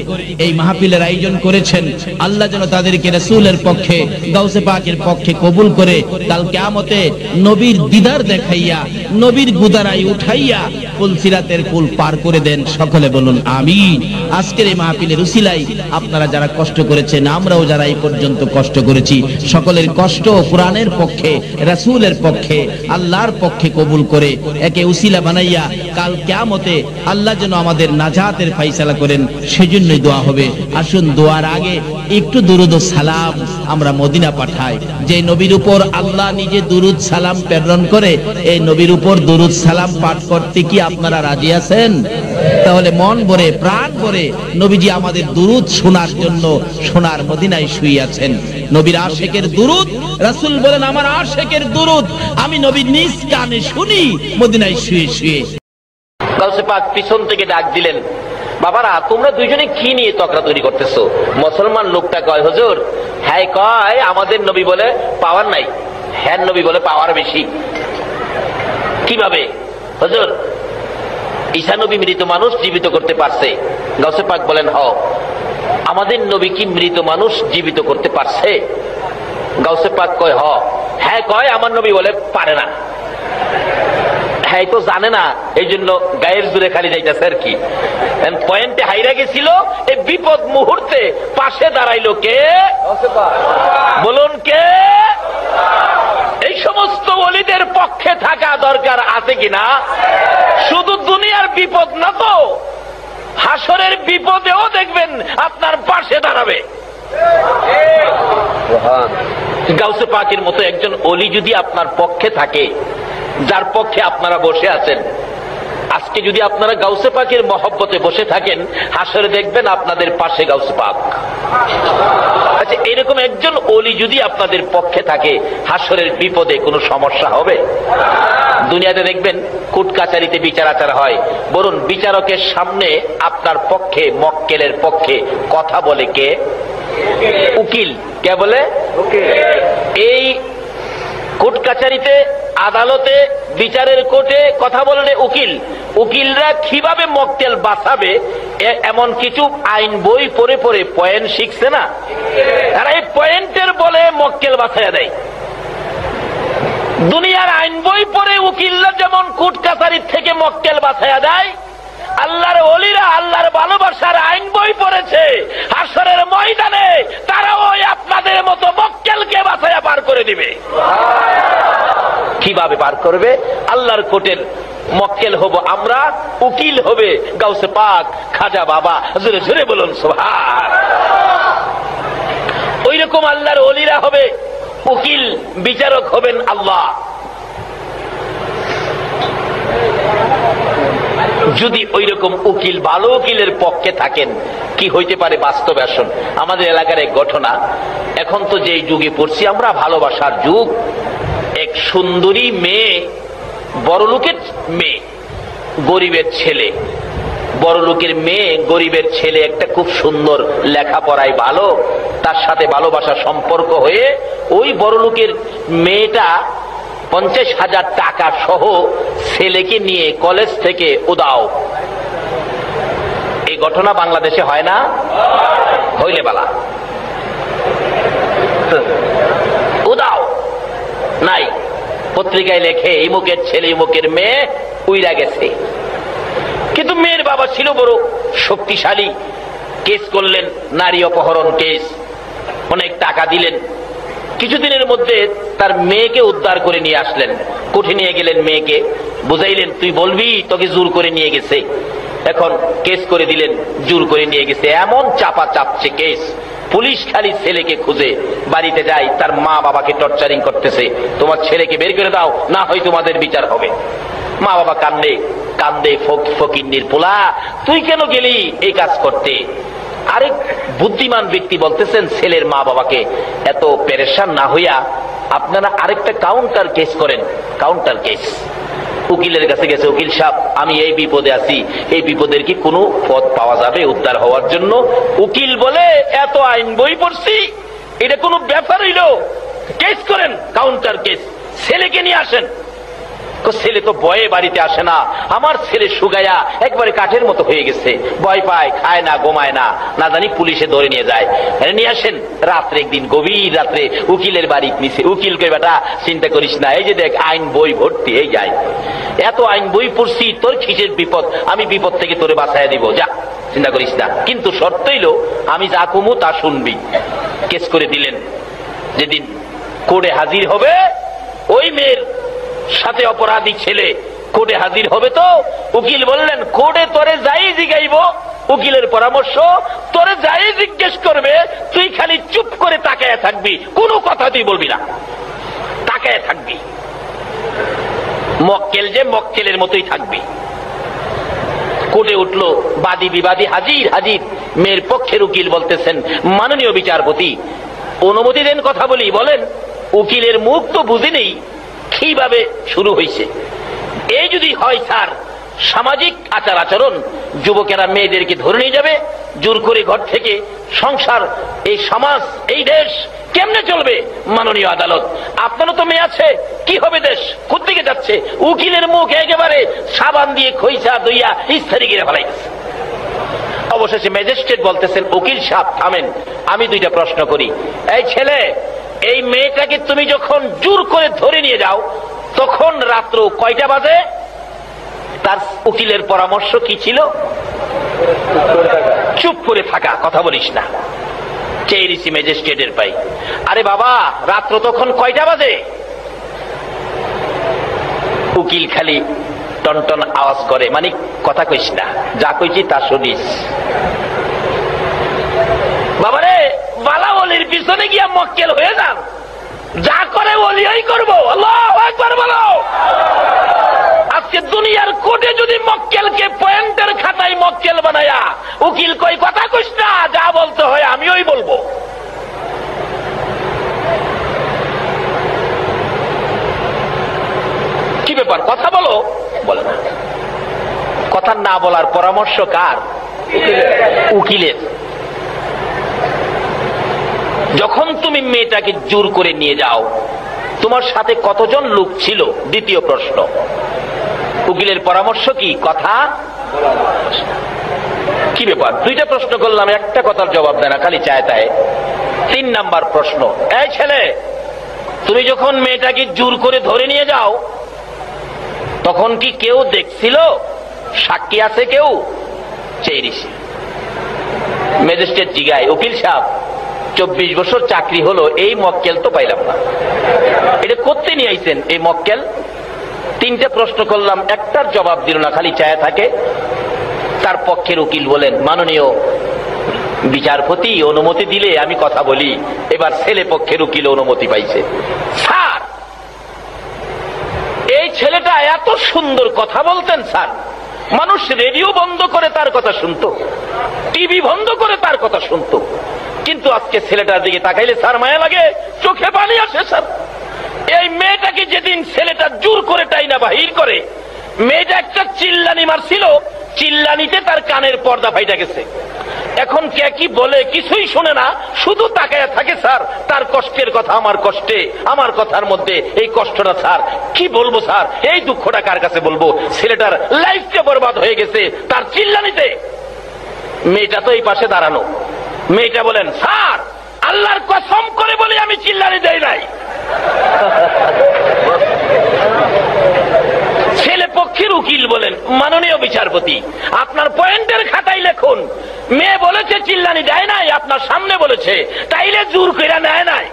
এই মাহফিলের আয়োজন করেছেন। আল্লাহ যেন তাদেরকে রাসূলের পক্ষে, গাউসে পাকের পক্ষে কবুল করে কাল কিয়ামতে নবীর দিদার দেখাইয়া, নবীর গুদারাই উঠাইয়া ফুলসিরাতের পুল পার করে দেন। সকলে বলুন আমিন। আজকের এই মাহফিলের উসিলাই আপনারা যারা কষ্ট করেছেন, আমরাও যারা এই পর্যন্ত কষ্ট করেছি, সকলের কষ্ট কোরআনের পক্ষে, রাসূলের পক্ষে, আল্লাহর পক্ষে কবুল করে একে উসিলা বানাইয়া কাল কিয়ামতে আল্লাহ যেন আমাদের নাজাতের ফায়সালা করেন, সেজন্যই দোয়া হবে। আসুন দোয়ার আগে একটু দুরুদ ও সালাম আমরা মদিনা পাঠাই। যে নবীর উপর আল্লাহ নিজে দুরুদ সালাম প্রেরণ করে, এই নবীর উপর দুরুদ সালাম পাঠ করতে কি আপনারা রাজি আছেন? তাহলে মন ভরে, প্রাণ ভরে নবীজি আমাদের দুরুদ শোনার জন্য সোনার মদিনায় শুয়ে আছেন। নবীর আশেকের দুরুদ, রাসূল বলেন আমার আশেকের দুরুদ আমি নবীর নিজ কানে শুনি মদিনায় শুয়ে শুয়ে। গাউসে পাক পিছন থেকে ডাক দিলেন, বাবারা তোমরা দুইজনে কি নিয়ে তকরাতরি করতেছো? মুসলমান লোকটা কয়, হুজুর হ্যাঁ কয় আমাদের নবী বলে পাওয়ার নাই, হ্যাঁ নবী বলে পাওয়ার বেশি। কিভাবে হুজুর? ঈসা নবী মৃত মানুষ জীবিত করতে পারছে। গাউসে পাক বলেন হ। আমাদের নবী কি মৃত মানুষ জীবিত করতে পারছে? গাউসে পাক কয় হ। হ্যাঁ কয় আমার নবী বলে পারে না। হ্যাঁ তো জানে না, এই জন্য গায়ের জুড়ে খালি যাইতেছে আর কি। পয়েন্টে হাইরা গেছিল, এই বিপদ মুহূর্তে পাশে দাঁড়াইলো কে? বলুন কে? এই সমস্ত ওলিদের পক্ষে থাকা দরকার আছে কিনা? শুধু দুনিয়ার বিপদ না তো, হাসরের বিপদেও দেখবেন আপনার পাশে দাঁড়াবে। গাউসে পাকের মতো একজন ওলি যদি আপনার পক্ষে থাকে, যার পক্ষে আপনারা বসে আছেন, আজকে যদি আপনারা গাউসে পাকের মহব্বতে বসে থাকেন, হাসরে দেখবেন আপনাদের পাশে গাউসে পাক। আচ্ছা, এরকম একজন ওলি যদি আপনাদের পক্ষে থাকে, হাসরের বিপদে কোনো সমস্যা হবে? দুনিয়াতে দেখবেন কোর্ট কাচারিতে বিচার আচার হয়, বলুন বিচারকের সামনে আপনার পক্ষে, মক্কেলের পক্ষে কথা বলে কে? উকিল। কে বলে? এই কোর্ট কাচারিতে, আদালতে, বিচারের কোর্টে কথা বলে উকিল। উকিলরা কিভাবে মক্কেল বাঁচাবে এমন কিছু আইন বই পড়ে পড়ে পয়েন্ট শিখছে না? তারা এই পয়েন্টের বলে মক্কেল বাঁচাইয়া দেয়। দুনিয়ার আইন বই পড়ে উকিলরা যেমন কোর্ট কাচারির থেকে মক্কেল বাঁচাইয়া দেয়, আল্লাহর ওলিরা আল্লাহর ভালোবাসার আইন বই পড়েছে, হাসরের ময়দানে তারাও আপনাদের মতো মক্কেলকে বাঁচাইয়া পার করে দিবে। কিভাবে পার করবে? আল্লাহর কোর্টের মক্কেল হব আমরা, উকিল হবে গাউসে পাক, খাজা বাবা। জোরে জোরে বলুন সুবহান। ওই রকম আল্লাহর ওলিরা হবে উকিল, বিচারক হবেন আল্লাহ। যদি ওই রকম উকিল, ভালো উকিলের পক্ষে থাকেন, কি হইতে পারে বাস্তবে? আসুন, আমাদের এলাকার এক ঘটনা। এখন তো যেই যুগে পড়ছি আমরা, ভালোবাসার যুগ। এক সুন্দরী মেয়ে, বড়লোকের মেয়ে, গরিবের ছেলে, বড়লোকের মেয়ে, গরিবের ছেলে, একটা খুব সুন্দর, লেখাপড়ায় ভালো, তার সাথে ভালোবাসা সম্পর্ক হয়ে ওই বড়লোকের মেয়েটা 50,000 টাকা সহ ছেলেকে নিয়ে কলেজ থেকে উদাও। এই ঘটনা বাংলাদেশে হয় না? হইলে বালা। উদাও নাই, পত্রিকায় লেখে ইমুকের ছেলে, ইমুকের মেয়ে উইরা গেছে। কিন্তু মেয়ের বাবা ছিল বড় শক্তিশালী, কেস করলেন, নারী অপহরণ কেস, অনেক টাকা দিলেন। কিছুদিনের মধ্যে তার মেয়েকে উদ্ধার করে নিয়ে আসলেন, কোর্টে নিয়ে গেলেন, মেয়েকে বুঝাইলেন তুই বলবি তোকে জোর করে নিয়ে গেছে। এখন কেস করে দিলেন, জোর করে নিয়ে গেছে। এমন চাপা চাপছে কেস, পুলিশ খালি ছেলেকে খুঁজে বাড়িতে যায়, তার মা বাবাকে টর্চারিং করতেছে, তোমার ছেলেকে বের করে দাও, না হয় তোমাদের বিচার হবে। মা বাবা কান্দে কান্দে, ফকিন্নির পোলা তুই কেন গেলি এই কাজ করতে? আরেক বুদ্ধিমান ব্যক্তি বলতেছেন ছেলের মা বাবাকে এত পেরেশান না হইয়া আপনারা আরেকটা কাউন্টার কেস করেন। কাউন্টার কেস, উকিলের কাছে গেছে, উকিল সাহেব আমি এই বিপদে আছি, এই বিপদের কি কোনো পথ পাওয়া যাবে উদ্ধার হওয়ার জন্য? উকিল বলে এত আইন বই পড়ছি, এটা কোনো ব্যাপার হইল? কেস করেন, কাউন্টার কেস, ছেলেকে নিয়ে আসেন। ছেলে তো ভয়ে বাড়িতে আসে না, আমার ছেলে শুকায়া একবারে কাঠের মতো হয়ে গেছে, ভয় পায়, খায় না, ঘুমায় না, না জানি পুলিশে ধরে নিয়ে যায়। নিয়ে আসেন। রাত্রে একদিন গভীর রাত্রে উকিলের বাড়ি নিচে, উকিল কই বেটা চিন্তা করিস না, এই যে দেখ আইন বই ভর্তি, এই যায় এত আইন বই পড়ছি, তোর কিসের বিপদ, আমি বিপদ থেকে তোরে বাঁচাইয়া দিব, যা চিন্তা করিস না, কিন্তু শর্ত হইল আমি যা কমু তা শুনবি। কেস করে দিলেন। যেদিন কোর্টে হাজির হবে, ওই মেয়ের সাথে অপরাধী ছেলে কোর্টে হাজির হবে, তো উকিল বললেন কোর্টে তোরে যাই জিগাইব, উকিলের পরামর্শ, তোরে যাই জিজ্ঞেস করবে তুই খালি চুপ করে তাকায় থাকবি, কোনো কথা তুই বলবি না, তাকায় থাকবি, মক্কেল যে মক্কেলের মতোই থাকবি। কোর্টে উঠলো, বাদী বিবাদী হাজির। হাজির মেয়ের পক্ষের উকিল বলতেছেন, মাননীয় বিচারপতি অনুমতি দেন কথা বলি। বলেন। উকিলের মুখ তো বুঝি নেই কিভাবে শুরু হয়েছে। এই যদি হয় স্যার সামাজিক আচার আচরণ, যুবকেরা মেয়েদেরকে ধরে নিয়ে যাবে জোর করে ঘর থেকে, সংসার, এই সমাজ, এই দেশ কেমনে চলবে? মাননীয় আদালত, আপনারও তো মেয়ে আছে, কি হবে দেশ, কোথেকে যাচ্ছে? উকিলের মুখ একেবারে সাবান দিয়ে খইসা দইয়া ইস্তারি গিরে ফেলাইছে। অবশেষে ম্যাজিস্ট্রেট বলতেছেন, উকিল সাহেব থামেন, আমি দুইটা প্রশ্ন করি। এই ছেলে, এই মেয়েটাকে তুমি যখন জোর করে ধরে নিয়ে যাও তখন রাত্র কয়টা বাজে? তার উকিলের পরামর্শ কি ছিল? চুপ করে থাকা, কথা বলিস না। চেয়েছি ম্যাজিস্ট্রেটের পাই, আরে বাবা রাত্র তখন কয়টা বাজে? উকিল খালি টনটন আওয়াজ করে, মানে কথা কইস না, যা কইছি তা শুনিস। বাবারে, বালা ওলির পিছনে গিয়া মক্কেল হয়ে যান, যা করে ওলিয়াই করবো। আল্লাহু আকবার বলো। আজকে দুনিয়ার কোর্টে যদি মক্কেলকে পয়েন্টের খাতায় মক্কেল বানায়া উকিল কই কথা কইস না, যা বলতে হয় আমি ওই বলবো। কি ব্যাপার, কথা বলো, বলে না। কথা না বলার পরামর্শ কার? উকিলের। যখন তুমি মেয়েটাকে জোর করে নিয়ে যাও, তোমার সাথে কতজন লোক ছিল? দ্বিতীয় প্রশ্ন। উকিলের পরামর্শ কি? কথা। কি ব্যাপার, দুইটা প্রশ্ন করলাম, একটা কথার জবাব দেয় না, খালি চায় তাই। 3 নাম্বার প্রশ্ন, এই ছেলে, তুমি যখন মেয়েটাকে জোর করে ধরে নিয়ে যাও তখন কি কেউ দেখছিল? সাক্ষী আছে কেউ? চেয়েছি। ম্যাজিস্ট্রেট জিগায়, উকিল সাহেব 24 বছর চাকরি হলো, এই মক্কেল তো পাইলাম না, এটা করতে নিয়ে আইছেন এই মক্কেল? 3টে প্রশ্ন করলাম, একটার জবাব দিল না, খালি চায়া থাকে। তার পক্ষের উকিল বলেন, মাননীয় বিচারপতি অনুমতি দিলে আমি কথা বলি। এবার ছেলে পক্ষের উকিল অনুমতি পাইছে। স্যার, এই ছেলেটা এত সুন্দর কথা বলতেন স্যার, মানুষ রেডিও বন্ধ করে তার কথা শুনতো, টিভি বন্ধ করে তার কথা শুনতো, কিন্তু আজকে ছেলেটার দিকে তাকাইলে স্যার মায়া লাগে, চোখে পানি আসে স্যার। এই মেয়েটাকে যেদিন ছেলেটা জোর করে টাইনা বাহির করে, মেয়েটা একটা চিল্লানি মারছিল, চিল্লানিতে তার কানের পর্দা ফাইটা গেছে। এখন কে কি বলে কিছুই শুনে না, শুধু তাকায়া থাকে স্যার। তার কষ্টের কথা আমার কষ্টে, আমার কথার মধ্যে এই কষ্টটা স্যার কি বলবো স্যার, এই দুঃখটা কার কাছে বলবো? ছেলেটার লাইফটা বরবাদ হয়ে গেছে তার চিল্লানিতে। মেয়েটা তো এই পাশে দাঁড়ানো, মেয়েটা বলেন, স্যার আল্লাহর কসম করে বলি আমি চিল্লানি দেই নাই। ছেলে পক্ষের উকিল বলেন, মাননীয় বিচারপতি আপনার পয়েন্টের খাতায় লেখুন, মেয়ে বলেছে চিল্লানি দেয় নাই, আপনার সামনে বলেছে, তাইলে জোর করে নেয় নাই।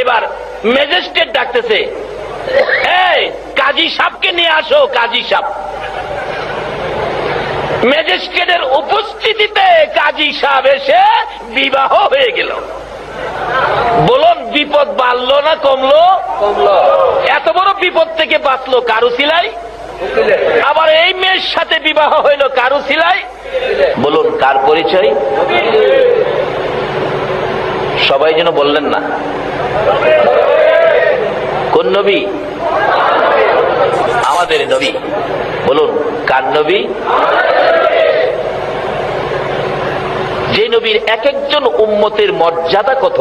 এবার ম্যাজিস্ট্রেট ডাকতেছে, এই কাজী সাহেবকে নিয়ে আসো, কাজী সাহেব। ম্যাজিস্ট্রেটের উপস্থিতিতে কাজী সাহেব এসে বিবাহ হয়ে গেল। বলুন বিপদ বাড়লো না কমলো? এত বড় বিপদ থেকে বাঁচলো কারু সিলাই, আবার এই মেয়ের সাথে বিবাহ হইল কারু সিলাই। বলুন কার পরিচয়? সবাই যেন বললেন না। কোন নবী? আমাদের নবী। বলুন কার নবী? যে নবীর এক একজন উম্মতের মর্যাদা কত।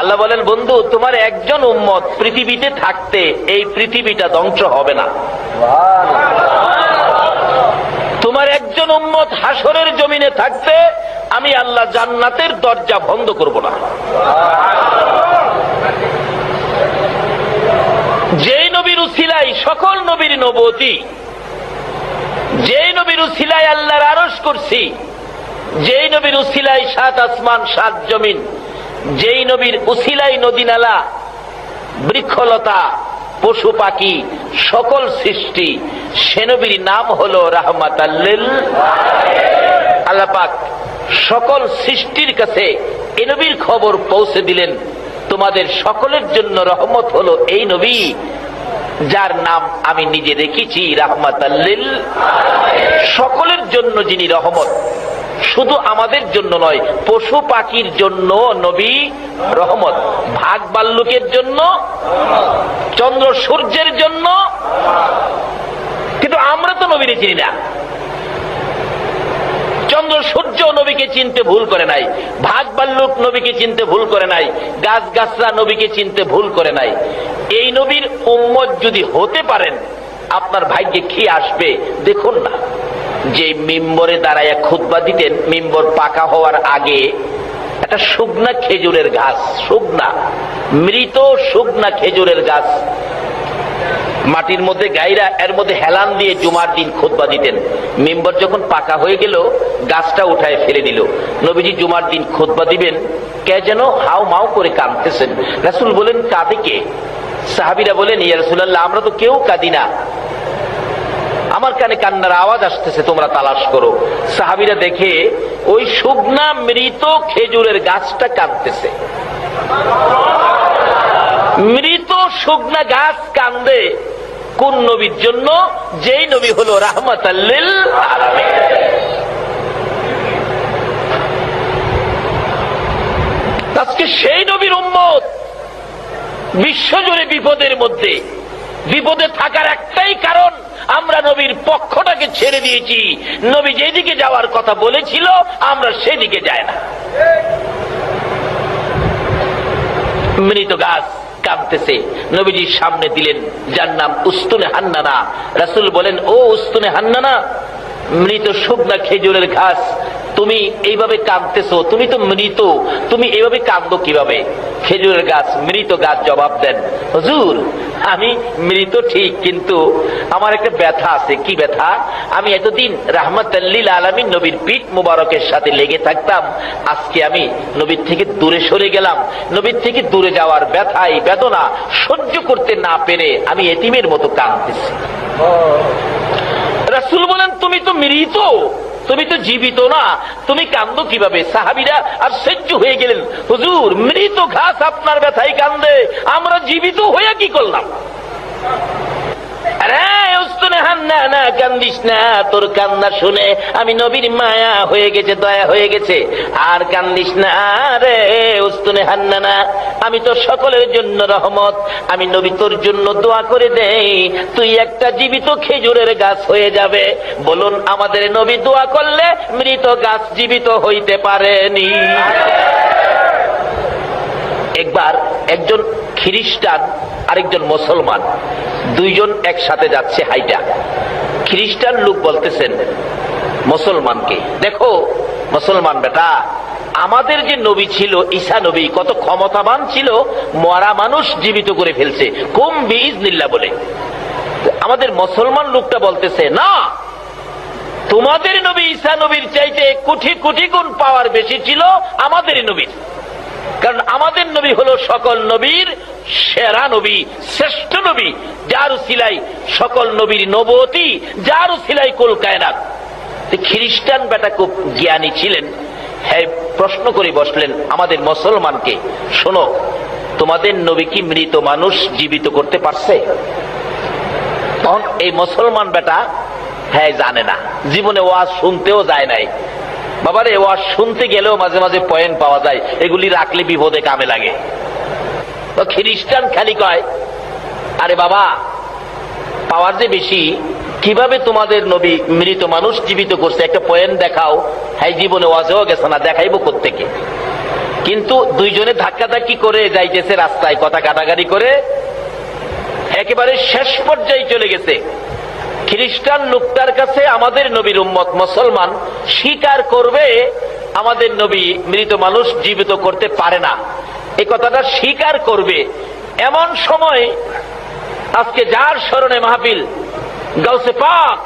আল্লাহ বলেন, বন্ধু তোমার একজন উম্মত পৃথিবীতে থাকতে এই পৃথিবীটা ধ্বংস হবে না। তোমার একজন উম্মত হাসরের জমিনে থাকতে আমি আল্লাহ জান্নাতের দরজা বন্ধ করব না। যেই নবীর উসিলায় সকল নবীর নবুয়তি, যেই নবীর উসিলায় আল্লাহর আরশ করছি, যেই নবীর উসিলায় 7 আসমান 7 জমিন, যেই নবীর উসিলায় নদী নালা বৃক্ষলতা পশু পাখি সকল সৃষ্টি, সে নবীর নাম হলো রাহমাতাল লিল আলামিন। আল্লাহ পাক সকল সৃষ্টির কাছে এই নবীর খবর পৌঁছে দিলেন, তোমাদের সকলের জন্য রহমত হলো এই নবী যার নাম আমি নিজে রেখেছি রাহমাতাল লিল আলামিন। সকলের জন্য যিনি রহমত, শুধু আমাদের জন্য নয়, পশু পাখির জন্য নবী রহমত, ভাগ ভাল্লুকের জন্য, চন্দ্র সূর্যের জন্য। কিন্তু আমরা তো নবীরে চিনি না। চন্দ্র সূর্য নবীকে চিনতে ভুল করে নাই, ভাগ ভাল্লুক নবীকে চিনতে ভুল করে নাই, গাছ গাছরা নবীকে চিনতে ভুল করে নাই। এই নবীর উম্মত যদি হতে পারেন, আপনার ভাগ্যে কি আসবে দেখুন না। যে মিম্বরে দাঁড়ায় খুতবা দিতেন, মিম্বর পাকা হওয়ার আগে একটা শুকনা খেজুরের গাছ, শুকনা মৃত শুকনা খেজুরের গাছ মাটির মধ্যে গাইরা এর মধ্যে হেলান দিয়ে জুমার দিন খুতবা দিতেন। মিম্বর যখন পাকা হয়ে গেল, গাছটা উঠায় ফেলে দিল। নবীজি জুমার দিন খুতবা দিবেন, কে যেন হাও মাও করে কাঁদতেছেন। রাসূল বলেন, কাঁদে কে? সাহাবীরা বলেন, ইয়া রাসূলুল্লাহ, আমরা তো কেউ কাঁদি না, আমার কানে কান্নার আওয়াজ আসতেছে, তোমরা তালাশ করো। সাহাবীরা দেখে ওই শুকনা মৃত খেজুরের গাছটা কাঁদতেছে। মৃত শুকনা গাছ কান্দে কোন নবীর জন্য? যেই নবী হলো রাহমাতাল লিল আলামিন। আজকে সেই নবীর উম্মত বিশ্বজুড়ে বিপদের মধ্যে। বিপদে থাকার একটাই কারণ, আমরা নবীর পক্ষটাকে ছেড়ে দিয়েছি। নবী যেদিকে যাওয়ার কথা বলেছিল আমরা সেদিকে যাই না। মৃত গাছ কাঁদতেছে, নবীজির সামনে দিলেন, যার নাম উস্তুনে হান্নানা। রাসূল বলেন, ও উস্তুনে হান্নানা, মৃত শুকনা খেজুরের ঘাস, তুমি এইভাবে কাঁদতেছো, তুমি তো মৃত, তুমি এইভাবে কাঁদো কিভাবে? খেজুরের গাছ, মৃত গাছ জবাব দেন, হুজুর আমি মৃত ঠিক, কিন্তু আমার একটা ব্যথা আছে। কি ব্যথা? আমি এতদিন রাহমাতাল লিল আলামিন নবীর পিঠ মুবারকের সাথে লেগে থাকতাম, আজকে আমি নবীর থেকে দূরে সরে গেলাম। নবীর থেকে দূরে যাওয়ার ব্যথাই বেদনা সহ্য করতে না পেরে আমি এতিমের মতো কাঁদতেছি। রাসূল বলেন, তুমি তো মৃত, তুমি তো জীবিত না, তুমি কান্দো কিভাবে? সাহাবীরা আশ্চর্য হয়ে গেলেন, হুজুর মৃত ঘাস আপনার ব্যথায় কান্দে, আমরা জীবিত হয়ে কি করলাম? আরে উস্তুনে হান্নানা, কান্দিস না, তোর কান্না শুনে আমি নবীর মায়া হয়ে গেছে, দয়া হয়ে গেছে, আর কান্দিস না রে উস্তুনে হান্নানা, আমি তো সকলের জন্য রহমত, আমি নবী তোর জন্য দোয়া করে দেই, তুই একটা জীবিত খেজুরের গাছ হয়ে যাবে। বলুন, আমাদের নবী দোয়া করলে মৃত গাছ জীবিত হইতে পারেনি। একবার একজন খ্রিস্টান আরেকজন মুসলমান, দুইজন একসাথে যাচ্ছে হাইটা। খ্রিস্টান লোক বলতেছেন মুসলমানকে, দেখো মুসলমান বেটা, আমাদের যে নবী ছিল ঈসা নবী কত ক্ষমতাবান ছিল, মরা মানুষ জীবিত করে ফেলছে, কুম বিইজনিল্লাহ বলে। আমাদের মুসলমান লোকটা বলতেছে, না, তোমাদের নবী ঈসা নবীর চাইতে কোটি কোটি গুণ পাওয়ার বেশি ছিল আমাদের নবীর, কারণ আমাদের নবী হলো সকল নবীর সেরা নবী, শ্রেষ্ঠ নবী, যার উসিলায় সকল নবীর নবুয়তি, যার উসিলায় কুল কায়নাত। খ্রিস্টান বেটা খুব জ্ঞানী ছিলেন, হ্যাঁ প্রশ্ন করে বসলেন আমাদের মুসলমানকে, শোনো, তোমাদের নবী কি মৃত মানুষ জীবিত করতে পারছে? তখন এই মুসলমান বেটা হ্যাঁ জানে না, জীবনে ওয়াজ শুনতেও যায় নাই। বাবারে, ওয়াজ শুনতে গেলেও মাঝে মাঝে পয়েন্ট পাওয়া যায়, এগুলি রাখলে বিপদে কামে লাগে। তো খ্রিস্টান খালি কয়, আরে বাবা, পাওয়ার যে বেশি কিভাবে তোমাদের নবী মৃত মানুষ জীবিত করছে একটা পয়েন্ট দেখাও। হ্যাঁ, জীবনে ওয়াজেও গেছে না, দেখাইবো কোত্থেকে। কিন্তু দুইজনে ধাক্কাধাক্কি করে যাইতেছে রাস্তায়, কথা কাটাকাটি করে একেবারে শেষ পর্যায়ে চলে গেছে। খ্রিস্টান লোকটার কাছে আমাদের নবীর উম্মত মুসলমান স্বীকার করবে আমাদের নবী মৃত মানুষ জীবিত করতে পারে না, এই কথাটা স্বীকার করবে। এমন সময় আজকে যার স্মরণে মাহফিল, গাউসে পাক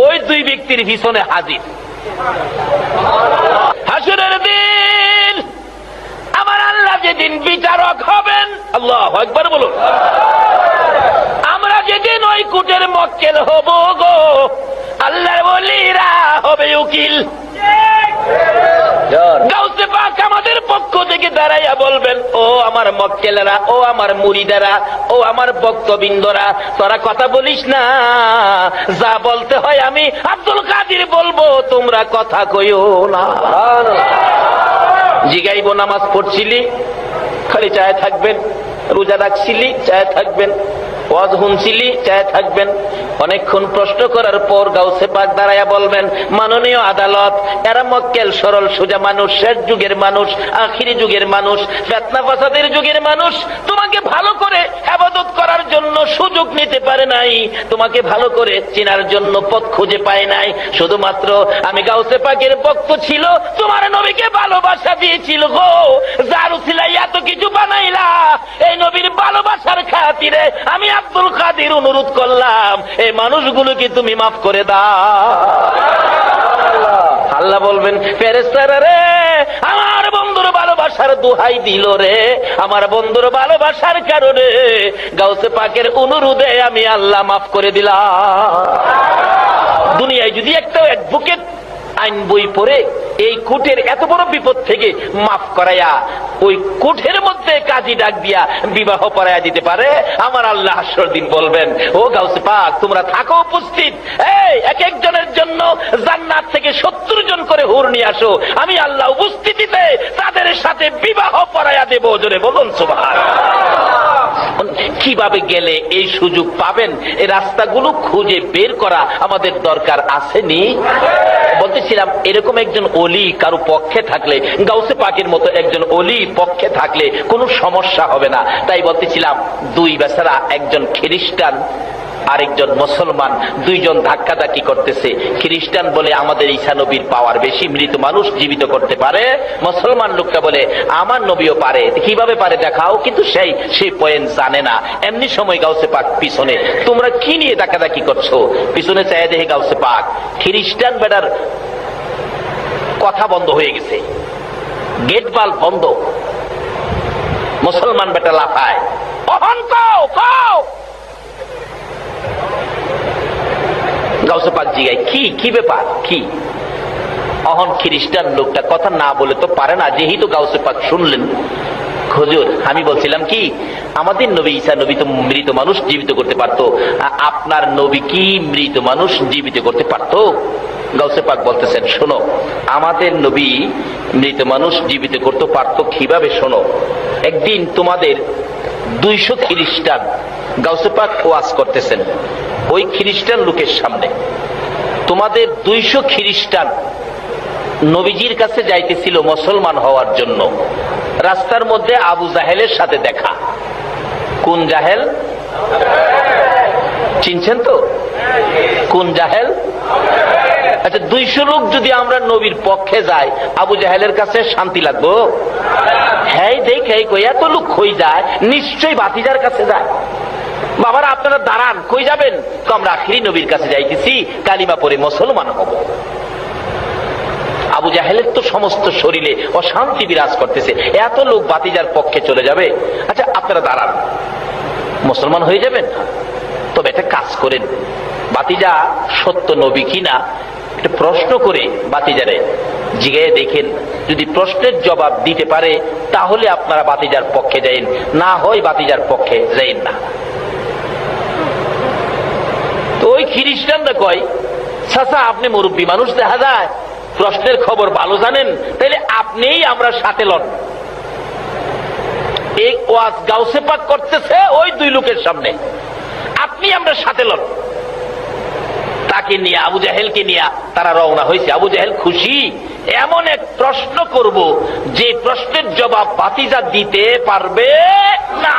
ওই দুই ব্যক্তির পিছনে হাজির। হাসরের দিন আমার আল্লাহ যেদিন বিচারক হবেন, আল্লাহু আকবার বলুন, আমরা যেদিন ওই কুটের মক্কেল হব গো, আল্লাহর ওলিরা হবে উকিল। গাউসে পাক আমাদের পক্ষ থেকে দাঁড়াইয়া বলবেন, ও আমার মক্কেলেরা, ও আমার মুরিদারা, ও আমার ভক্তবৃন্দরা, তোরা কথা বলিস না, যা বলতে হয় আমি আব্দুল কাদের বলবো, তোমরা কথা কইও না। জিগাইব, নামাজ পড়ছিলি, খালি চায় থাকবেন, রোজা রাখছিলি, চায় থাকবেন, ওয়াজ শুনছিলি, চায় থাকবেন। অনেকক্ষণ প্রশ্ন করার পর গাউসে পাক দাঁড়াইয়া বলবেন, মাননীয় আদালত, এরা মক্কেল সরল সোজা মানুষ, শেষ যুগের মানুষ, আখিরি যুগের মানুষ, ফিতনা ফাসাদের যুগের মানুষ, তোমাকে ভালো করে ইবাদত করার জন্য সুযোগ নিতে পারে নাই, তোমাকে ভালো করে চেনার জন্য পথ খুঁজে পায় নাই। শুধুমাত্র আমি গাউসে পাকের ভক্ত ছিল, তোমার নবীকে ভালোবাসা দিয়েছিল গো, যার উসিলায় এত কিছু বানাইলা, এই নবীর ভালোবাসার খাতিরে আমি আব্দুল কাদের অনুরোধ করলাম, এই মানুষগুলোকে তুমি মাফ করে দাও। আল্লাহ বলবেন, ফেরেশতারা রে, আমার বন্ধুর ভালোবাসার দোহাই দিল রে, আমার বন্ধুর ভালোবাসার কারণে গাউসে পাকের অনুরোধে আমি আল্লাহ মাফ করে দিলাম। দুনিয়ায় যদি একটা অ্যাডভোকেট আইন বই পড়ে এই কোর্টের এত বড় বিপদ থেকে মাফ করাইয়া ওই কোর্টের মধ্যে কাজী ডাক দিয়া বিবাহ পড়াইয়া দিতে পারে, আমার আল্লাহ হাসর দিন বলবেন, ও গাউসে পাক তোমরা থাকো উপস্থিত, এই এক একজনের জন্য জান্নাত থেকে 70 জন করে হুর নিয়ে আসো, আমি আল্লাহ উপস্থিতিতে তাদের সাথে বিবাহ পড়াইয়া দেব। জোরে বলুন সুবহানাল্লাহ। কিভাবে গেলে এই সুযোগ পাবেন, এই রাস্তাগুলো খুঁজে বের করা আমাদের দরকার আসেনি? বলতেছিলাম, এরকম একজন অলি কারো পক্ষে থাকলে, গাউসে পাকের মতো একজন অলি পক্ষে থাকলে কোনো সমস্যা হবে না। তাই বলতেছিলাম, দুই বেচারা, একজন খ্রিস্টান আরেকজন মুসলমান, দুইজন ধাক্কাধাক্কি করতেছে। খ্রিস্টান বলে আমাদের ঈসা নবীর পাওয়ার বেশি, মৃত মানুষ জীবিত করতে পারে। মুসলমান লোকটা বলে আমার নবীও পারে, কিভাবে পারে দেখাও, কিন্তু সেই পয়েন্ট জানে না। এমনি সময় গাউসে পাক পিছনে, তোমরা কি নিয়ে ধাক্কাধাক্কি করছো? পিছনে চাই দেখে গাউসে পাক খ্রিস্টান বেটার কথা বন্ধ হয়ে গেছে, গেট বাল্ব বন্ধ। মুসলমান বেটা লাফায়, অহন কও কও। গাউসে পাক জিগায়, কি ব্যাপার, কি? অহন খ্রিস্টান লোকটা কথা না বলে তো পারে না, যেহেতু গাউসে পাক শুনলেন, হুজুর আমি বলছিলাম কি, আমাদের নবী ঈসা নবী তো মৃত মানুষ জীবিত করতে পারতো, আপনার নবী কি মৃত মানুষ জীবিত করতে পারতো? গাউসে পাক বলতেছেন, শোনো, আমাদের নবী মৃত মানুষ জীবিত করতে পারতো কিভাবে, শোনো। একদিন তোমাদের 200 খ্রিস্টান, গাউসে পাক ওয়াজ করতেছেন ওই খ্রিস্টান লোকের সামনে, তোমাদের 200 খ্রিস্টান নবীজির কাছে যাইতেছিল মুসলমান হওয়ার জন্য। রাস্তার মধ্যে আবু জাহেলের সাথে দেখা। কোন জাহেল চিনছেন তো? কোন জাহেল? আচ্ছা, 200 লোক যদি আমরা নবীর পক্ষে যাই, আবু জাহেলের কাছে শান্তি লাগবো? হ্যাঁ, দেখে এত লোক কই যায়, নিশ্চয়ই ভাতিজার কাছে যায়। বাবারা আপনারা দাঁড়ান, কই যাবেন? আমরা আখিরি নবীর কাছে যাইতেছি, কালিমা পড়ে মুসলমান হব। আবু জাহেলের তো সমস্ত শরীরে অশান্তি বিরাজ করতেছে, এত লোক ভাতিজার পক্ষে চলে যাবে। আচ্ছা আপনারা দাঁড়ান, মুসলমান হয়ে যাবেন? তবে একটা কাজ করেন, ভাতিজা সত্য নবী কিনা একটা প্রশ্ন করে ভাতিজারে জিজ্ঞাসা দেখেন, যদি প্রশ্নের জবাব দিতে পারে তাহলে আপনারা ভাতিজার পক্ষে যাইন, না হয় ভাতিজার পক্ষে যাইন না। তো ওই খ্রিস্টানরা কয়, চাচা আপনি মুরব্বী মানুষ, দেখা যায় প্রশ্নের খবর ভালো জানেন, তাইলে আপনিই আমরা সাথে লন। এই ওয়াজ গাউসে পাক করতেছে ওই দুই লোকের সামনে, আপনি আমরা সাথে লন। কাকে নিয়ে? আবু জাহেলকে নিয়ে তারা রওনা হয়েছে। আবু জাহেল খুশি, এমন এক প্রশ্ন করব যে প্রশ্নের জবাব ভাতিজা দিতে পারবে না।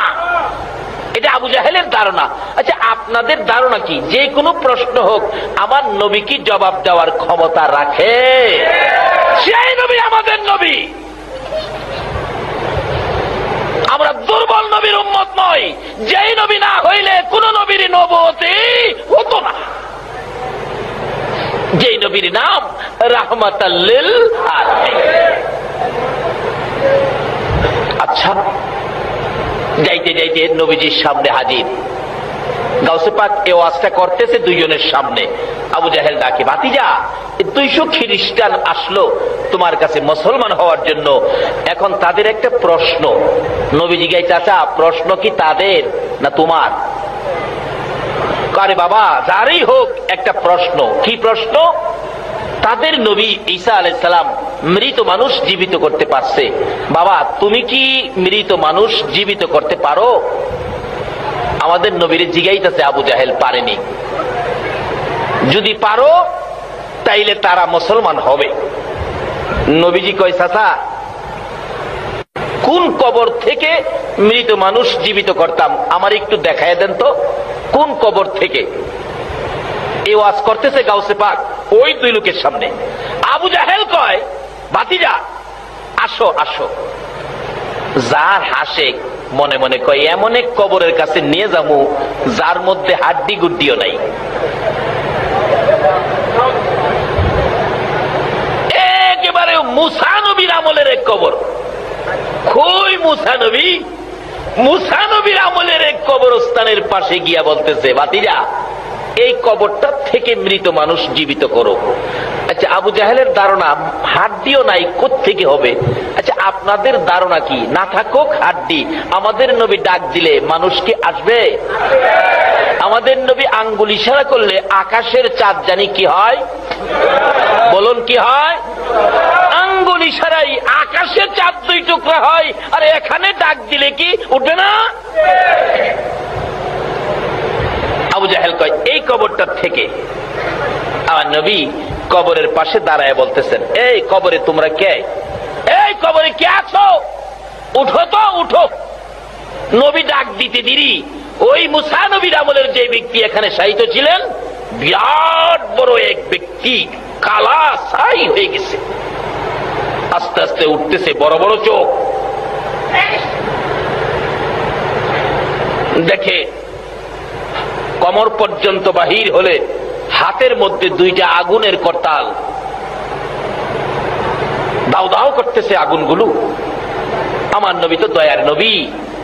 এটা আবু জাহেলের ধারণা। আচ্ছা, আপনাদের ধারণা কি? যে কোনো প্রশ্ন হোক, আমার নবী কি জবাব দেওয়ার ক্ষমতা রাখে? সেই নবী আমাদের নবী। আমরা দুর্বল নবীর উম্মত নই। যেই নবী না হইলে কোন নবীর নবুয়তি হতো না। যেই নবীর নাম রাহমাতাল লিল আলামিন। আচ্ছা, যাইতে যাইতে নবীজির সামনে হাজির। গাউসে পাক এই ওয়াজটা করতেছে দুইজনের সামনে। আবু জাহেল ডাকে, ভাতিজা 200 খ্রিস্টান আসলো তোমার কাছে মুসলমান হওয়ার জন্য। এখন তাদের একটা প্রশ্ন। নবীজি গাই, চাচা প্রশ্ন কি তাদের না তোমার? আরে বাবা, যারই হোক একটা প্রশ্ন। কি প্রশ্ন? তাদের নবী ঈসা আলাইহিস সালাম মৃত মানুষ জীবিত করতে পারছে। বাবা, তুমি কি মৃত মানুষ জীবিত করতে পারো? আমাদের নবীর জিগাইতেছে আবু জাহেল, পারেনি। যদি পারো তাইলে তারা মুসলমান হবে। নবীজি কয়, চাচা কোন কবর থেকে মৃত মানুষ জীবিত করতাম আমার একটু দেখায় দেন তো, কোন কবর থেকে? এই ওয়াজ করতেছে গাউসে পাক ওই দুই লোকের সামনে। আবু জাহেল কয়, ভাতিজা আসো আসো। যার হাসে মনে মনে কয়, এমন এক কবরের কাছে নিয়ে যাবো যার মধ্যে হাড্ডি গুড্ডিও নাই। একেবারে মুসা নবীর আমলের এক কবর। কই মুসা নবী? মুসা নবীর আমলের এক কবরস্থানের পাশে গিয়া বলতেছে, ভাতিজা এই কবরটা থেকে মৃত মানুষ জীবিত করো। আচ্ছা, আবু জাহেলের ধারণা হাড্ডিও নাই, কোত্থেকে হবে? আচ্ছা, আপনাদের ধারণা কি? না থাকুক হাড্ডি, আমাদের নবী ডাক দিলে মানুষ কি আসবে? আমাদের নবী আঙ্গুল ইশারা করলে আকাশের চাঁদ জানি কি হয়? বলুন কি হয়? আঙ্গুল ইশারাই আকাশের চাঁদ 2 টুকরা হয়। আর এখানে ডাক দিলে কি উঠবে না? আবু জাহেল কয়, এই কবরটার থেকে। আমার নবী কবরের পাশে দাঁড়ায় বলতেছেন, এই কবরে তোমরা কে? এই কবরে কে আছো? উঠো তো, উঠো। নবী ডাক দিতে দেরি ওই মুসা নবীর আমলের যে ব্যক্তি এখানে শায়িত ছিলেন, বিরাট বড় এক ব্যক্তি, কালা ছাই হয়ে গেছে, আস্তে আস্তে উঠতেছে, বড় বড় চোখ। দেখে কমর পর্যন্ত বাহির হলে হাতের মধ্যে 2টা আগুনের করতাল, দাও দাও করতেছে আগুনগুলো। আমার নবী তো দয়ার নবী,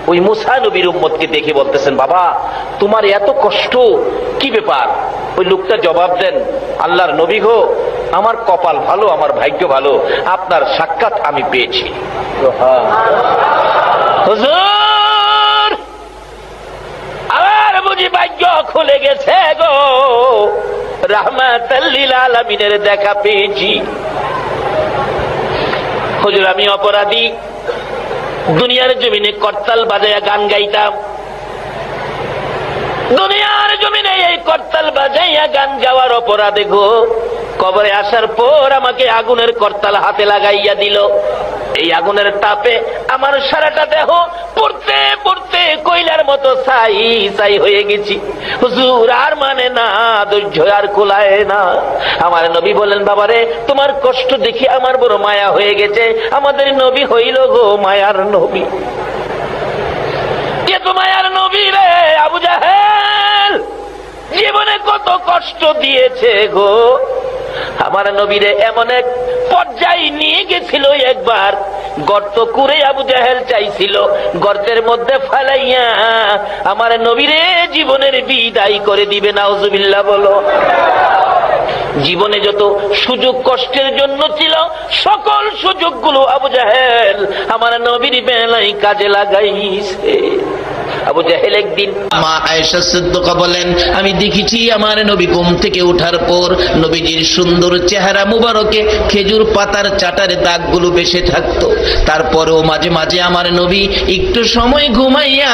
ওই মুসা নবীর উম্মতকে দেখে বলতেছেন, বাবা তোমার এত কষ্ট কি ব্যাপার? ওই লোকটা জবাব দেন, আল্লাহর নবী গো, আমার কপাল ভালো, আমার ভাগ্য ভালো, আপনার সাক্ষাৎ আমি পেয়েছি। হুজুর আমার বুঝি ভাগ্য খুলে গেছে গো, রাহমাতাল লিল আলামিনের দেখা পেয়েছি। হুজুর আমি অপরাধী, দুনিয়ার জমিনে করতাল বাজায়া গান গাইতাম, দুনিয়ার জমিনে এই করতাল বাজাইয়া গান গাওয়ার অপরাধে গো কবরে আসার পর আমাকে আগুনের করতাল হাতে লাগাইয়া দিল। এই আগুনের তাপে আমার সারাটা দেহ পড়তে পড়তে কয়লার মতো ছাই ছাই হয়ে গেছি। হুজুর আর মানে না, ধৈর্য আর কুলায় না। আমার নবী বলেন, বাবারে তোমার কষ্ট দেখে আমার বড় মায়া হয়ে গেছে। আমাদের নবী হইল গো মায়ার নবী। এত মায়ার নবী রে আবু জাহেল জীবনে কত কষ্ট দিয়েছে গো। আমার নবীরে এমন এক পর্যায়ে নিয়ে গেছিল, একবার গর্ত করে আবু জাহেল চাইছিল গর্তের মধ্যে ফালাইয়া আমার নবীরে জীবনের বিদায় করে দিবে। নাউজুবিল্লাহ বলো। জীবনে যত সুযোগ কষ্টের জন্য ছিল সকল সুযোগগুলো আবু জাহেল আমার নবীর বেলায় কাজে লাগাইছে। আবু জাহেল একদিন, মা আয়েশা সিদ্দিকা বলেন, আমি দেখেছি আমার নবী ঘুম থেকে ওঠার পর নবীজির সুন্দর চেহারা মুবারকে খেজুর পাতার চাটার দাগগুলো বেশি থাকতো। তারপরেও মাঝে মাঝে আমার নবী একটু সময় ঘুমাইয়া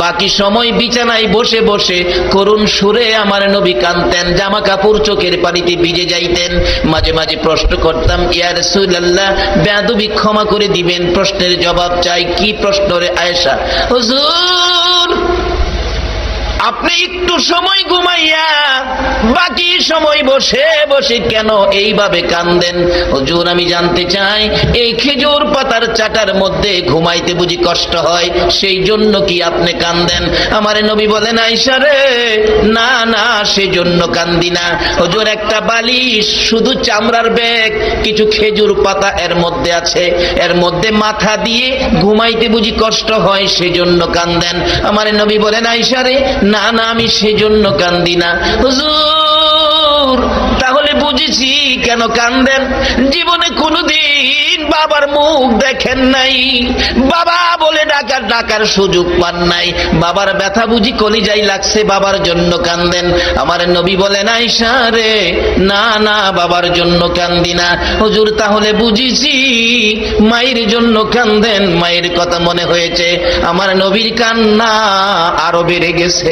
বাকি সময় বিছানায় বসে বসে করুণ সুরে আমার নবী কাঁদতেন, জামা কাপড় চোখের পানিতে ভিজে যাইতেন। মাঝে মাঝে প্রশ্ন করতাম, ইয়া রাসূলুল্লাহ, বেয়াদবি ক্ষমা করে দিবেন, প্রশ্নের জবাব চাই। কি প্রশ্ন রে আয়েশা? হুজুর, আপনি একটু সময় ঘুমাইয়া বাকি সময় বসে বসে কেন এইভাবে কাঁদেন? হুজুর, আমি জানতে চাই এই খেজুর পাতার চাটার মধ্যে ঘুমাইতে বুঝি কষ্ট হয়, সেই জন্য কি আপনি কাঁদেন? আমার নবী বলেন, আয়েশা রে, না না, সেই জন্য কান্দি না। হুজুর, একটা বালিশ, শুধু চামড়ার ব্যাগ, কিছু খেজুর পাতা এর মধ্যে আছে, এর মধ্যে মাথা দিয়ে ঘুমাইতে বুঝি কষ্ট হয়, সেই জন্য কাঁদেন? আমার নবী বলেন, আয়েশা রে, না না, আমি সেজন্য কান্দি না। হুজুর, তাহলে বুঝেছি কেন কান্দেন। জীবনে কোনোদিন বাবার মুখ দেখেন নাই, বাবা বলে ডাকার সুযোগ পান নাই, বাবার ব্যথা বুঝি কলিজায় লাগছে, বাবার জন্য কান্দেন? আমার নবী বলেন, আয়েশা রে, না না, বাবার জন্য কান্দি না। হুজুর, তাহলে বুঝেছি মায়ের জন্য কান্দেন, মায়ের কথা মনে হয়েছে। আমার নবীর কান্না আরো বেড়ে গেছে।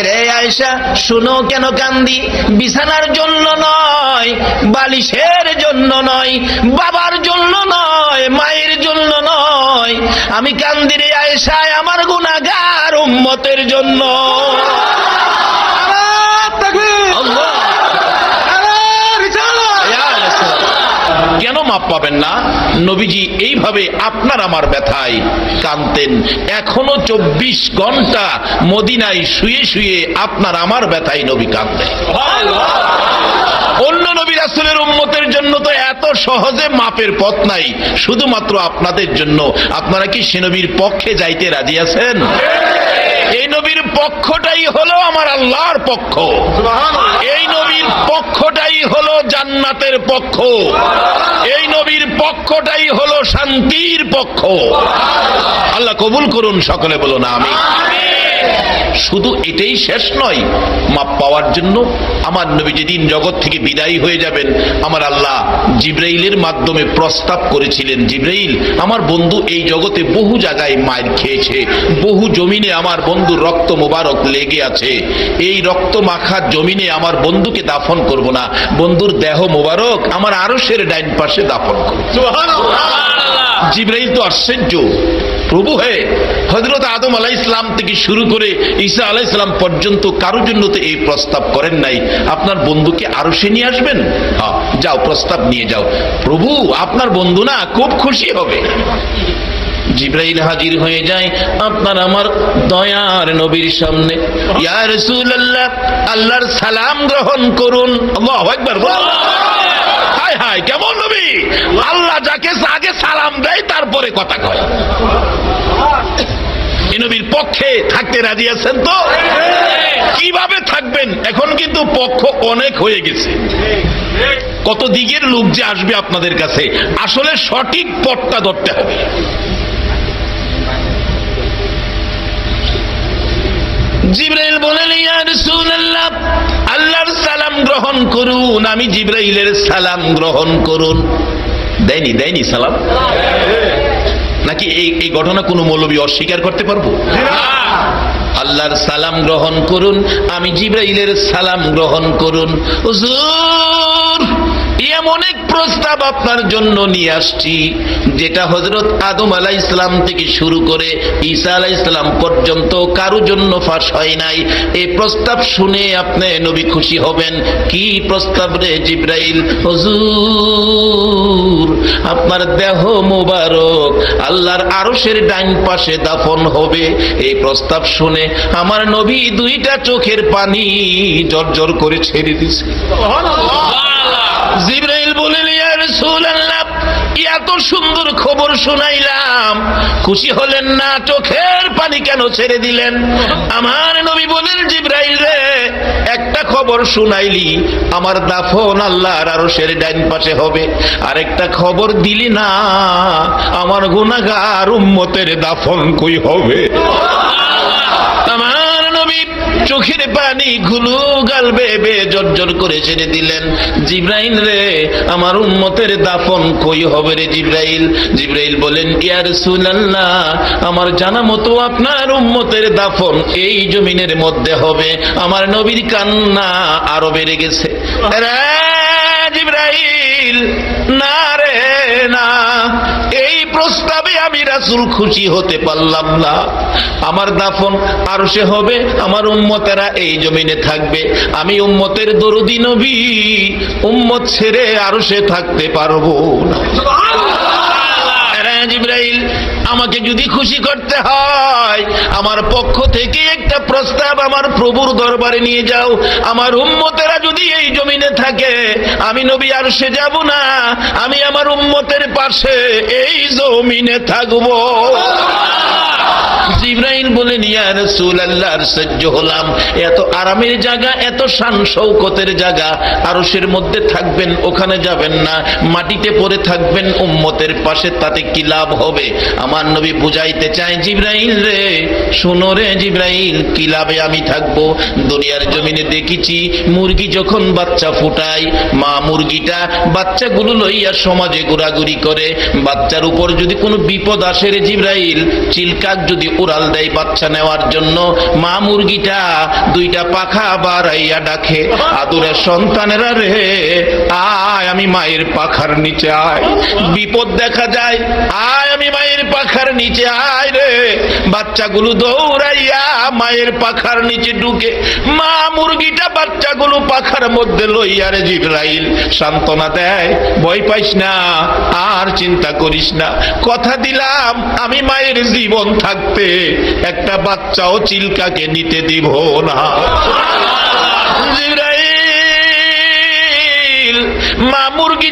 রে আয়েশা, শুনো কেন কান্দি? বিছানার জন্য নয়, বালিশের জন্য নয়, বাবার জন্য নয়, মায়ের জন্য নয়, আমি কান্দি রে আয়েশা আমার গুনাহগার উম্মতের জন্য। কেন মাপ পাবেন না? নবীজি এইভাবে আপনার আমার ব্যথায় কাঁদতেন। এখনো 24 ঘন্টা মদিনায় শুয়ে শুয়ে আপনার আমার ব্যথায় নবী কাঁদতেন। অন্য নবী রাসূলের উম্মতের জন্য তো এত সহজে মাপের পথ নাই, শুধুমাত্র আপনাদের জন্য। আপনারা কি সে নবীর পক্ষে যাইতে রাজি আছেন? এই নবীর পক্ষটাই হলো আমার আল্লাহর পক্ষ, এই নবীর পক্ষটাই হলো জান্নাতের পক্ষ, এই নবীর পক্ষটাই হলো শান্তির পক্ষ। আল্লাহ কবুল করুন, সকলে বলুন আমিন। শুধু এটাই শেষ নয়, মাপ পাওয়ার জন্য আমার নবী যেদিন জগৎ থেকে বিদায়ী হয়ে যাবেন, আমার আল্লাহ জিবরাইলের মাধ্যমে প্রস্তাব করেছিলেন, জিবরাইল, আমার বন্ধু এই জগতে বহু জায়গায় মার খেয়েছে, বহু জমিনে আমার বন্ধুর রক্ত মোবারক লেগে আছে, এই রক্ত মাখা জমিনে আমার বন্ধুকে দাফন করব না, বন্ধুর দেহ মোবারক আমার আরশের ডাইন পাশে দাফন করব। জিবরাইল তো আশ্চর্য, প্রভু হে, হযরত আদম আলাইহিস সালাম থেকে শুরু করে ঈসা আলাইহিস সালাম পর্যন্ত কারোর জন্য তো এই প্রস্তাব করেন নাই, আপনার বন্ধুকে আরশে নিয়ে আসবেন? হ্যাঁ, যাও, প্রস্তাব নিয়ে যাও। প্রভু, আপনার বন্ধু না খুব খুশি হবে। জিবরাইল হাজির হয়ে যায় আপনার আমার দয়ার নবীর সামনে। ইয়া রাসূলুল্লাহ, আল্লাহর সালাম গ্রহণ করুন। আল্লাহু আকবার। হায় হায়, কেমন নবী! আল্লাহ যাকে আগে সালাম দেয় তারপরে কথা কয়। এই নবীর পক্ষে থাকতে রাজি আছেন তো? কিভাবে থাকবেন? এখন কিন্তু পক্ষ অনেক হয়ে গেছে, কত দিকের লোক যে আসবে আপনাদের কাছে, আসলে সঠিক পথটা ধরতে হবে। জিবরাইল বলেন, ইয়া রাসূলুল্লাহ, আল্লাহর সালাম গ্রহণ করুন। আমি জিবরাইলের সালাম গ্রহণ করুন। দেয়নি সালাম? নাকি এই ঘটনা কোনো মৌলবী অস্বীকার করতে পারবো? আল্লাহর সালাম গ্রহণ করুন, আমি জিবরাইলের সালাম গ্রহণ করুন। হুজুর, এমন এক প্রস্তাব আপনার জন্য নিয়ে আসছি যেটা হযরত আদম আলাইহিস সালাম থেকে শুরু করে ঈসা আলাইহিস সালাম পর্যন্ত কারো জন্য ফাঁস হয় নাই। এই প্রস্তাব শুনে আপনি নবী খুশি হবেন। কি প্রস্তাব রে জিবরাইল? হুজুর, আপনার দেহ মোবারক আল্লাহর আরশের ডান পাশে দাফন হবে। এই প্রস্তাব শুনে আমার নবী দুইটা চোখের পানি জর্জর করে ছেড়ে দিয়েছে। জিবরাইল বলেন, ইয়া রাসূলুল্লাহ, এত সুন্দর খবর শুনাইলাম, খুশি হলেন না? চোখের পানি কেন ছেড়ে দিলেন? আমার নবী বলেন, জিবরাইল রে, একটা খবর শুনাইলি, আমার দাফন আল্লাহর আরশের ডান পাশে হবে। আরেকটা খবর দিলি না, আমার গুনাহগার উম্মতের দাফন কই হবে? চোখের পানি ঘুলু গাল বেবে জর্জর করে ছেড়ে দিলেন। জিবরাইল রে, আমার উম্মতের দাফন কই হবে রে জিবরাইল? জিবরাইল বলেন, ইয়া রাসূলুল্লাহ, আমার জানা মতো আপনার উম্মতের দাফন এই জমিনের মধ্যে হবে। আমার নবীর কান্না আরো বেড়ে গেছে। জিবরাইল, না রে না, এই প্রস্তাবে আমি রাসূল খুশি হতে পারলাম না। আমার দাফন আরশে হবে, আমার উম্মতেরা এই জমিনে থাকবে। আমি উম্মতের দরদি নবী, উম্মত ছেড়ে আরশে থাকতে পারবো না। জিবরাইল, আমাকে যদি খুশি করতে হয়, আমার পক্ষ থেকে একটা প্রস্তাব আমার প্রভুর দরবারে নিয়ে যাও। আমার উম্মতেরা যদি এই জমিনে থাকে, আমি নবী আরশে যাব না, আমি আমার উম্মতের পাশে এই জমিনে থাকবো। জিবরাইল বলেন, ইয়া রাসূলুল্লাহ, সহ্য হলাম। এত আরামের জায়গা, এত শান শৌকতের জায়গা, আরশের মধ্যে থাকবেন, ওখানে যাবেন না, মাটিতে পড়ে থাকবেন উম্মতের পাশে, তাতে কি লাভ হবে? আমার নবী বুঝাইতে চায়, জিবরাইল রে, শোনো রে জিবরাইল, কি লাভে আমি থাকবো? দুনিয়ার জমিনে দেখেছি, মুরগি যখন বাচ্চা ফুটায়, মা মুরগিটা বাচ্চাগুলো লইয়া সমাজে ঘোরাঘুরি করে। বাচ্চার উপর যদি কোনো বিপদ আসে রে জিবরাইল, চিলকাক যদি উড়াল দেয় বাচ্চা নেওয়ার জন্য, মা মুরগিটা দুইটা পাখা বাড়াইয়া ডাকে, আদুরের সন্তানেরা রে, আয় আমি মায়ের পাখার নিচে আয়। বিপদ দেখা যায়, আয় আমি মায়ের পাখার নিচে আয় রে। বাচ্চাগুলো দৌড়াইয়া মায়ের পাখার নিচে ঢুকে, মা মুরগিটা বাচ্চাগুলো পাখার মধ্যে লইয়া রে জিবরাইল সান্ত্বনা দেয়, ভয় পাইস না, আর চিন্তা করিস না, কথা দিলাম আমি মায়ের জীবন থাকতে একটা বাচ্চাও চিলকাকে নিতে দিব না। জিবরাইল, মা মুরগি